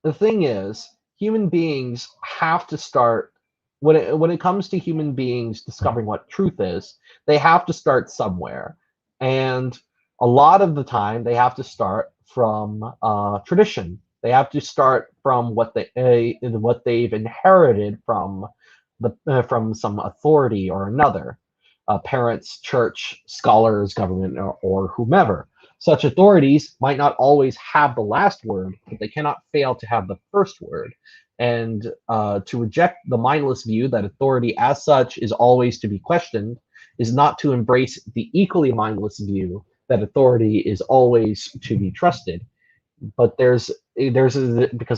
the thing is, human beings have to start when it comes to human beings discovering what truth is, they have to start somewhere, and a lot of the time they have to start from tradition. They have to start from what they've inherited from some authority or another, parents, church, scholars, government, or whomever. Such authorities might not always have the last word, but they cannot fail to have the first word. And to reject the mindless view that authority as such is always to be questioned is not to embrace the equally mindless view that authority is always to be trusted. But because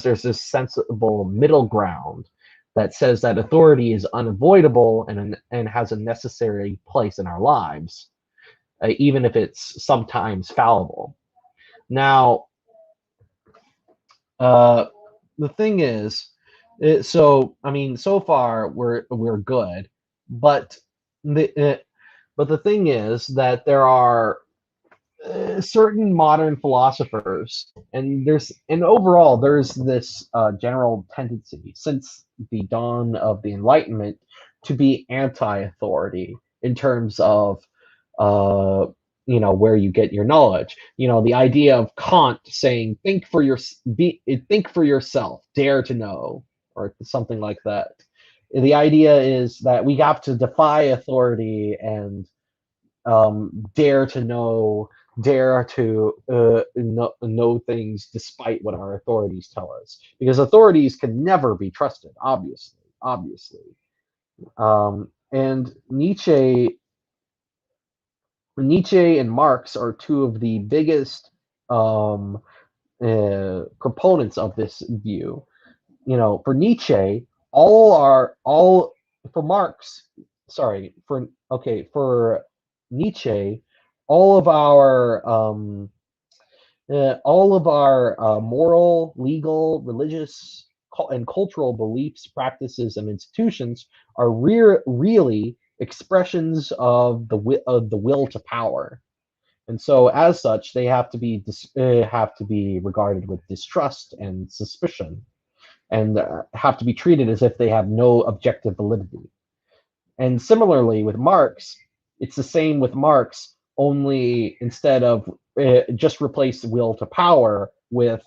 there's this sensible middle ground that says that authority is unavoidable and has a necessary place in our lives, even if it's sometimes fallible. Now, uh, the thing is, I mean, so far we're good, but the but the thing is that there are certain modern philosophers, and overall there's this general tendency since the dawn of the Enlightenment to be anti-authority in terms of uh, where you get your knowledge. The idea of Kant saying think for yourself, dare to know, or something like that. The idea is that we have to defy authority and dare to know dare to know things despite what our authorities tell us, because authorities can never be trusted, obviously. And Nietzsche and Marx are two of the biggest um, proponents of this view. For Nietzsche, all for Marx, sorry, for Nietzsche, all of our moral, legal, religious, and cultural beliefs, practices, and institutions are really expressions of the will to power. And so, as such, they have to be regarded with distrust and suspicion, and have to be treated as if they have no objective validity. And similarly with Marx, it's the same with Marx, only instead of just replace will to power with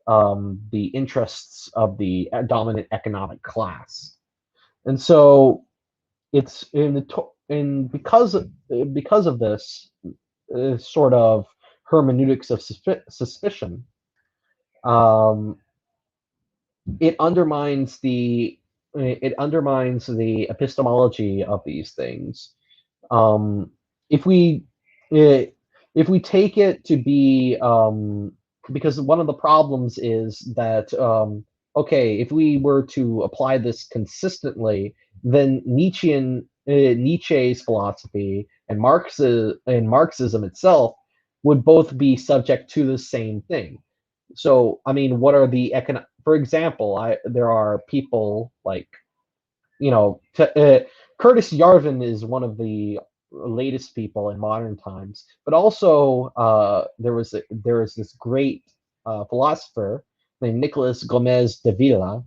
the interests of the dominant economic class. And so it's in the in because of this sort of hermeneutics of suspicion, um, it undermines the epistemology of these things. Um, if we eh, if we take it to be because one of the problems is that okay, if we were to apply this consistently, then Nietzsche's philosophy and Marxism itself would both be subject to the same thing. So, I mean, what are the for example, there are people like, Curtis Yarvin is one of the latest people in modern times, but also there is this great philosopher named Nicolas Gomez de Villa,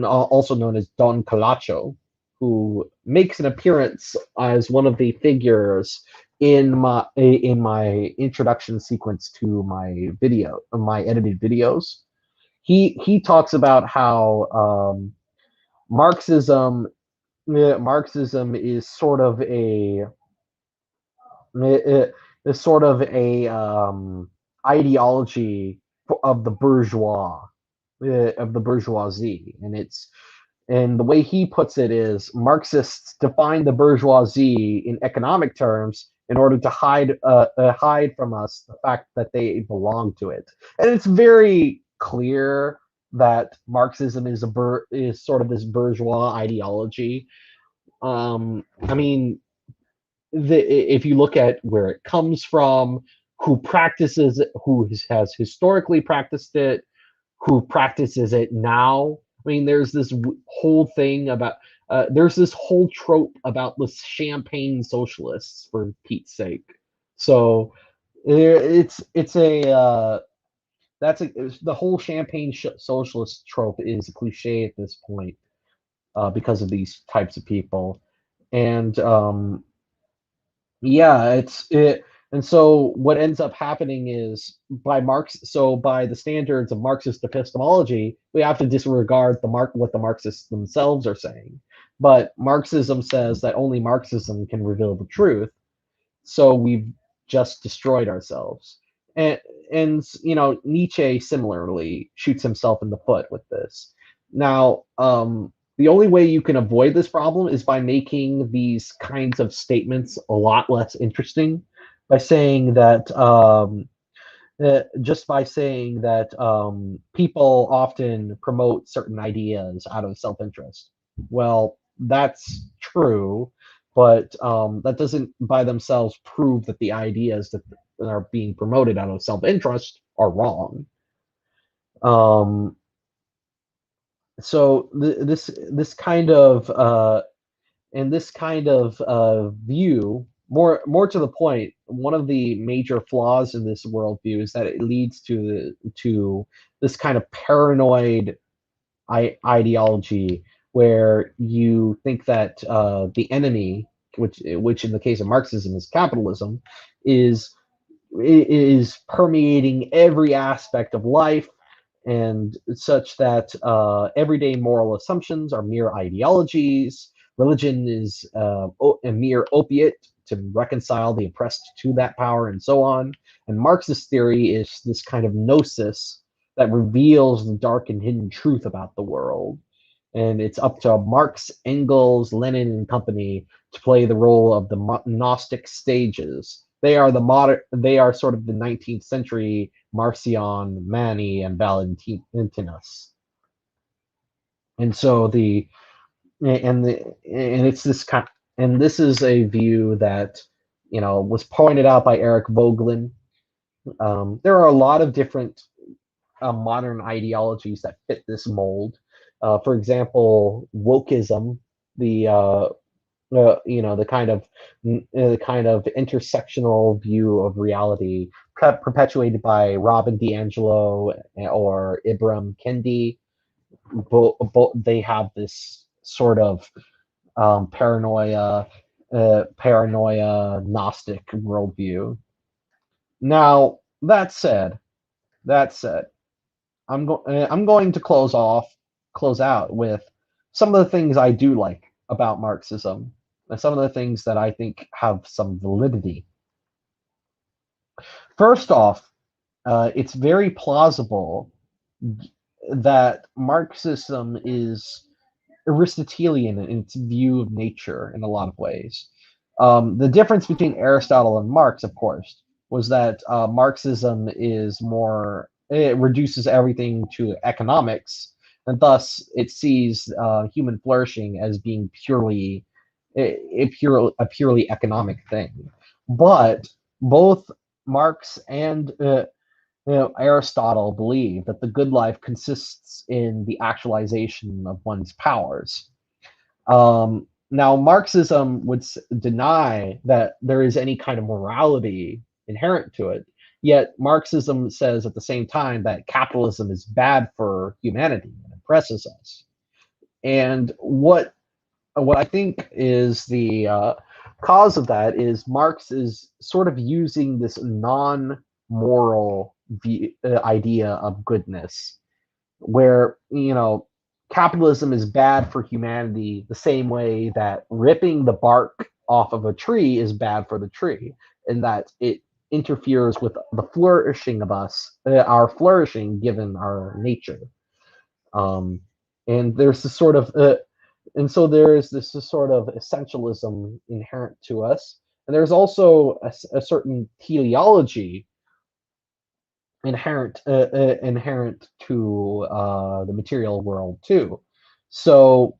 also known as Don Calacho, who makes an appearance as one of the figures in my introduction sequence to my edited videos. He talks about how Marxism Marxism is sort of a ideology of the bourgeoisie, and the way he puts it is Marxists define the bourgeoisie in economic terms in order to hide from us the fact that they belong to it, and it's very clear that Marxism is sort of this bourgeois ideology. I mean, if you look at where it comes from, who has historically practiced it, who practices it now. I mean, there's this whole thing about there's this whole trope about the champagne socialists, for Pete's sake. So it's a the whole champagne socialist trope is a cliche at this point because of these types of people, and yeah, and so what ends up happening is by the standards of Marxist epistemology, we have to disregard what the Marxists themselves are saying. But Marxism says that only Marxism can reveal the truth, so we've just destroyed ourselves. And Nietzsche similarly shoots himself in the foot with this. Now, the only way you can avoid this problem is by making these kinds of statements a lot less interesting, by saying that just by saying that people often promote certain ideas out of self-interest. Well, that's true, but that doesn't by themselves prove that the ideas that are being promoted out of self-interest are wrong. Um, so this kind of view, more to the point, one of the major flaws in this worldview is that it leads to this kind of paranoid ideology where you think that the enemy, which in the case of Marxism is capitalism, is is permeating every aspect of life, and such that everyday moral assumptions are mere ideologies. Religion is a mere opiate to reconcile the oppressed to that power, and so on. And Marxist theory is this kind of gnosis that reveals the dark and hidden truth about the world. And it's up to Marx, Engels, Lenin, and company to play the role of the Gnostic stages. They are the modern. They are sort of the 19th century Marcion, Mani, and Valentinus. And so and it's this kind, and this is a view that was pointed out by Eric Voegelin. There are a lot of different modern ideologies that fit this mold. For example, wokeism, the the kind of intersectional view of reality perpetuated by Robin DiAngelo or Ibram Kendi. They have this sort of paranoia Gnostic worldview. Now that said, I'm going to close out with some of the things I do like about Marxism, and some of the things that I think have some validity. First off, it's very plausible that Marxism is Aristotelian in its view of nature in a lot of ways. The difference between Aristotle and Marx, of course, was that Marxism is more, it reduces everything to economics, and thus it sees human flourishing as being a purely economic thing. But both Marx and Aristotle believed that the good life consists in the actualization of one's powers. Now, Marxism would deny that there is any kind of morality inherent to it, yet Marxism says at the same time that capitalism is bad for humanity and oppresses us. And what I think is the cause of that is Marx is sort of using this non-moral idea of goodness, where capitalism is bad for humanity the same way that ripping the bark off of a tree is bad for the tree, and that it interferes with the flourishing of us, our flourishing given our nature. And there's this sort of and so there is this sort of essentialism inherent to us, and there's also a certain teleology inherent to the material world too. So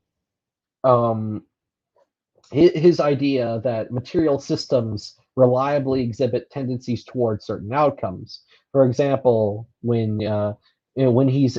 his idea that material systems reliably exhibit tendencies towards certain outcomes. For example, when he's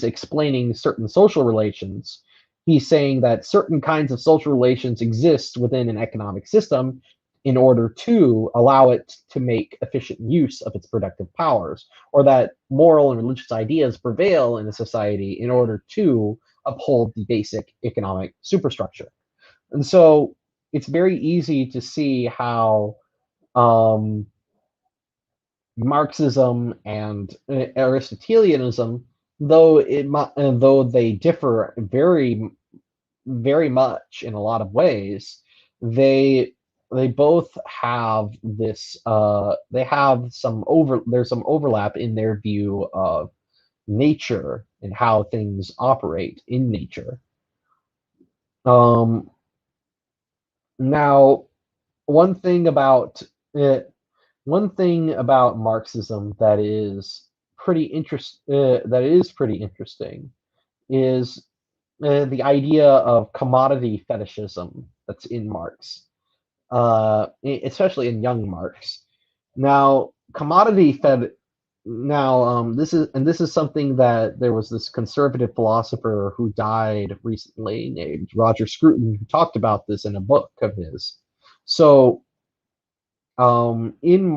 explaining certain social relations, he's saying that certain kinds of social relations exist within an economic system in order to allow it to make efficient use of its productive powers, or that moral and religious ideas prevail in a society in order to uphold the basic economic superstructure. And so it's very easy to see how Marxism and Aristotelianism, though they differ very, very much in a lot of ways, they both have this there's some overlap in their view of nature and how things operate in nature. Now, one thing about Marxism that is pretty interesting is the idea of commodity fetishism that's in Marx, especially in young Marx. Now, this is something that there was this conservative philosopher who died recently named Roger Scruton, who talked about this in a book of his. So, in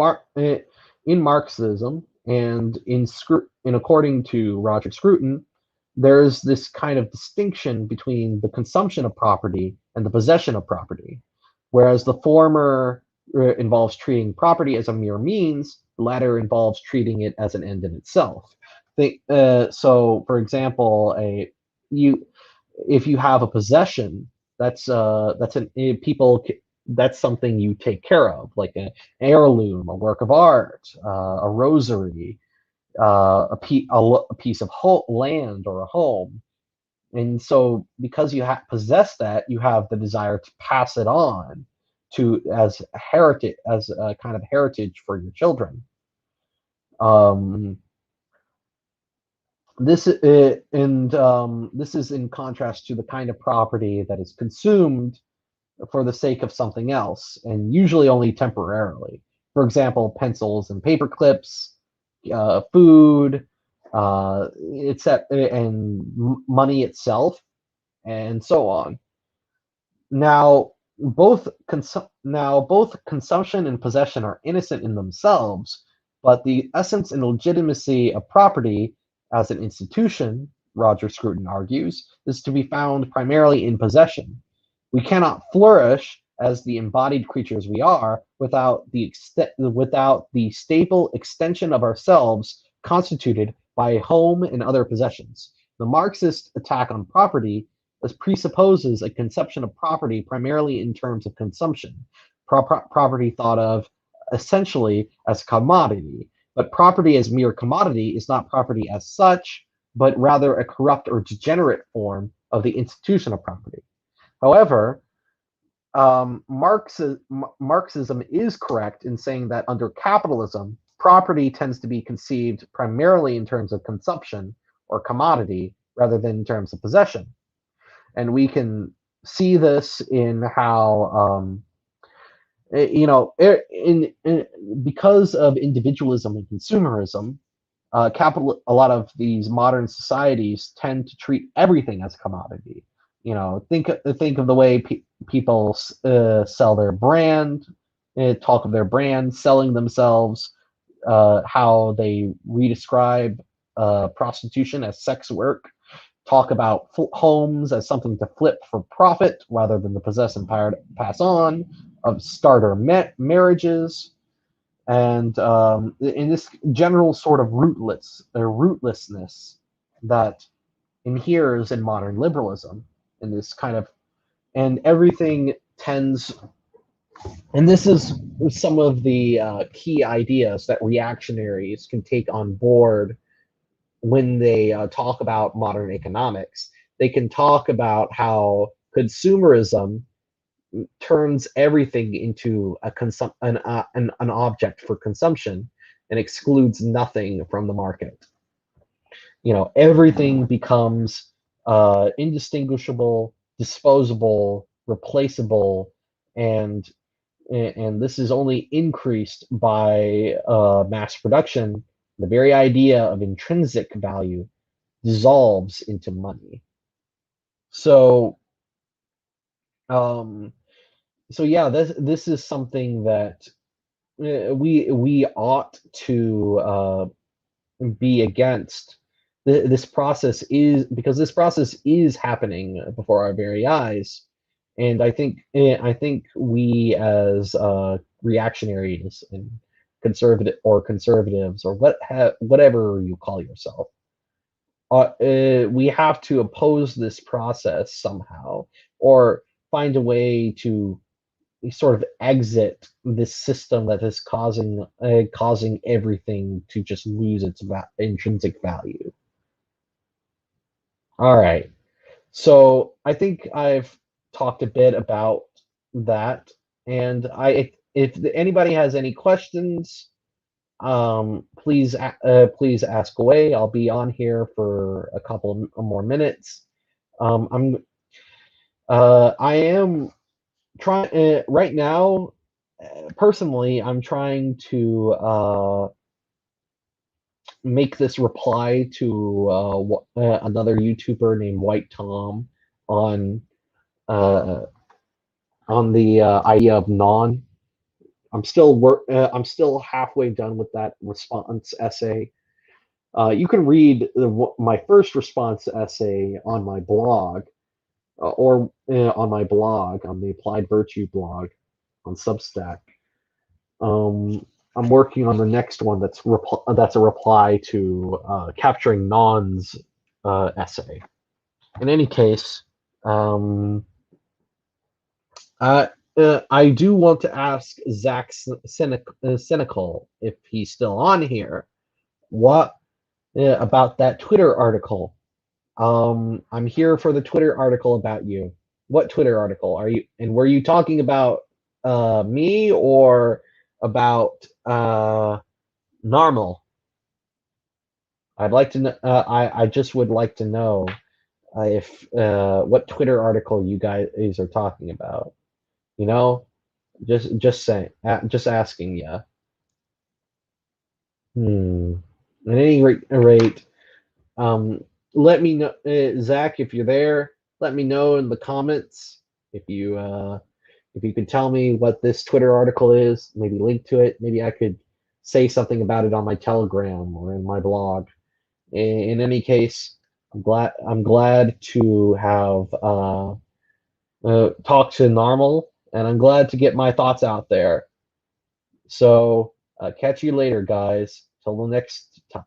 Marxism and in according to Roger Scruton, there's this kind of distinction between the consumption of property and the possession of property, whereas the former involves treating property as a mere means, the latter involves treating it as an end in itself. So, for example, if you have a possession, people that's something you take care of, like an heirloom, a work of art, a rosary, a piece of land or a home. And so, because you possess that, you have the desire to pass it on to as a heritage, as a kind of heritage for your children. Um, this this is in contrast to the kind of property that is consumed for the sake of something else, and usually only temporarily. For example, pencils and paper clips, food, and money itself, and so on. Now, both consumption and possession are innocent in themselves, but the essence and legitimacy of property as an institution, Roger Scruton argues, is to be found primarily in possession. We cannot flourish as the embodied creatures we are without the stable extension of ourselves constituted by home and other possessions. The Marxist attack on property presupposes a conception of property primarily in terms of consumption. Property thought of essentially as commodity, but property as mere commodity is not property as such, but rather a corrupt or degenerate form of the institution of property. However, Marxism is correct in saying that under capitalism, property tends to be conceived primarily in terms of consumption or commodity rather than in terms of possession. And we can see this in how because of individualism and consumerism, a lot of these modern societies tend to treat everything as commodity. Think of the way people sell their brand, talk of their brand, selling themselves, how they redescribe prostitution as sex work, talk about homes as something to flip for profit rather than to possess and pass on, of starter marriages, and in this general sort of rootlessness that inheres in modern liberalism, in this kind of, and everything tends, and this is some of the key ideas that reactionaries can take on board when they talk about modern economics. They can talk about how consumerism turns everything into an object for consumption and excludes nothing from the market. Everything becomes indistinguishable, disposable, replaceable, and this is only increased by mass production. The very idea of intrinsic value dissolves into money. So, um, yeah, this is something that we ought to be against. This process is, because this process is happening before our very eyes, and I think we as reactionaries and conservatives or whatever you call yourself, we have to oppose this process somehow, or find a way to sort of exit this system that is causing everything to just lose its intrinsic value. All right. So I think I've talked a bit about that, and if anybody has any questions, please ask away. I'll be on here for a couple more minutes. I am trying right now. Personally, I'm trying to make this reply to another YouTuber named White Tom on uh, the idea of non. I'm still halfway done with that response essay. You can read my first response essay on my blog, or on my blog, on the Applied Virtue blog on Substack. I'm working on the next one that's a reply to Capturing Non's essay. In any case, I do want to ask Zach Cynical if he's still on here. What about that Twitter article? I'm here for the Twitter article about you. What Twitter article are you? And were you talking about me or about Normal? I'd like to know. I just would like to know if what Twitter article you guys are talking about. You know, just saying, just asking you. Hmm. At any rate, um, let me know, Zach, if you're there. Let me know in the comments if you can tell me what this Twitter article is. Maybe link to it. Maybe I could say something about it on my Telegram or in my blog. In any case, I'm glad to have talked to Normal, and I'm glad to get my thoughts out there. So catch you later, guys. Till the next time.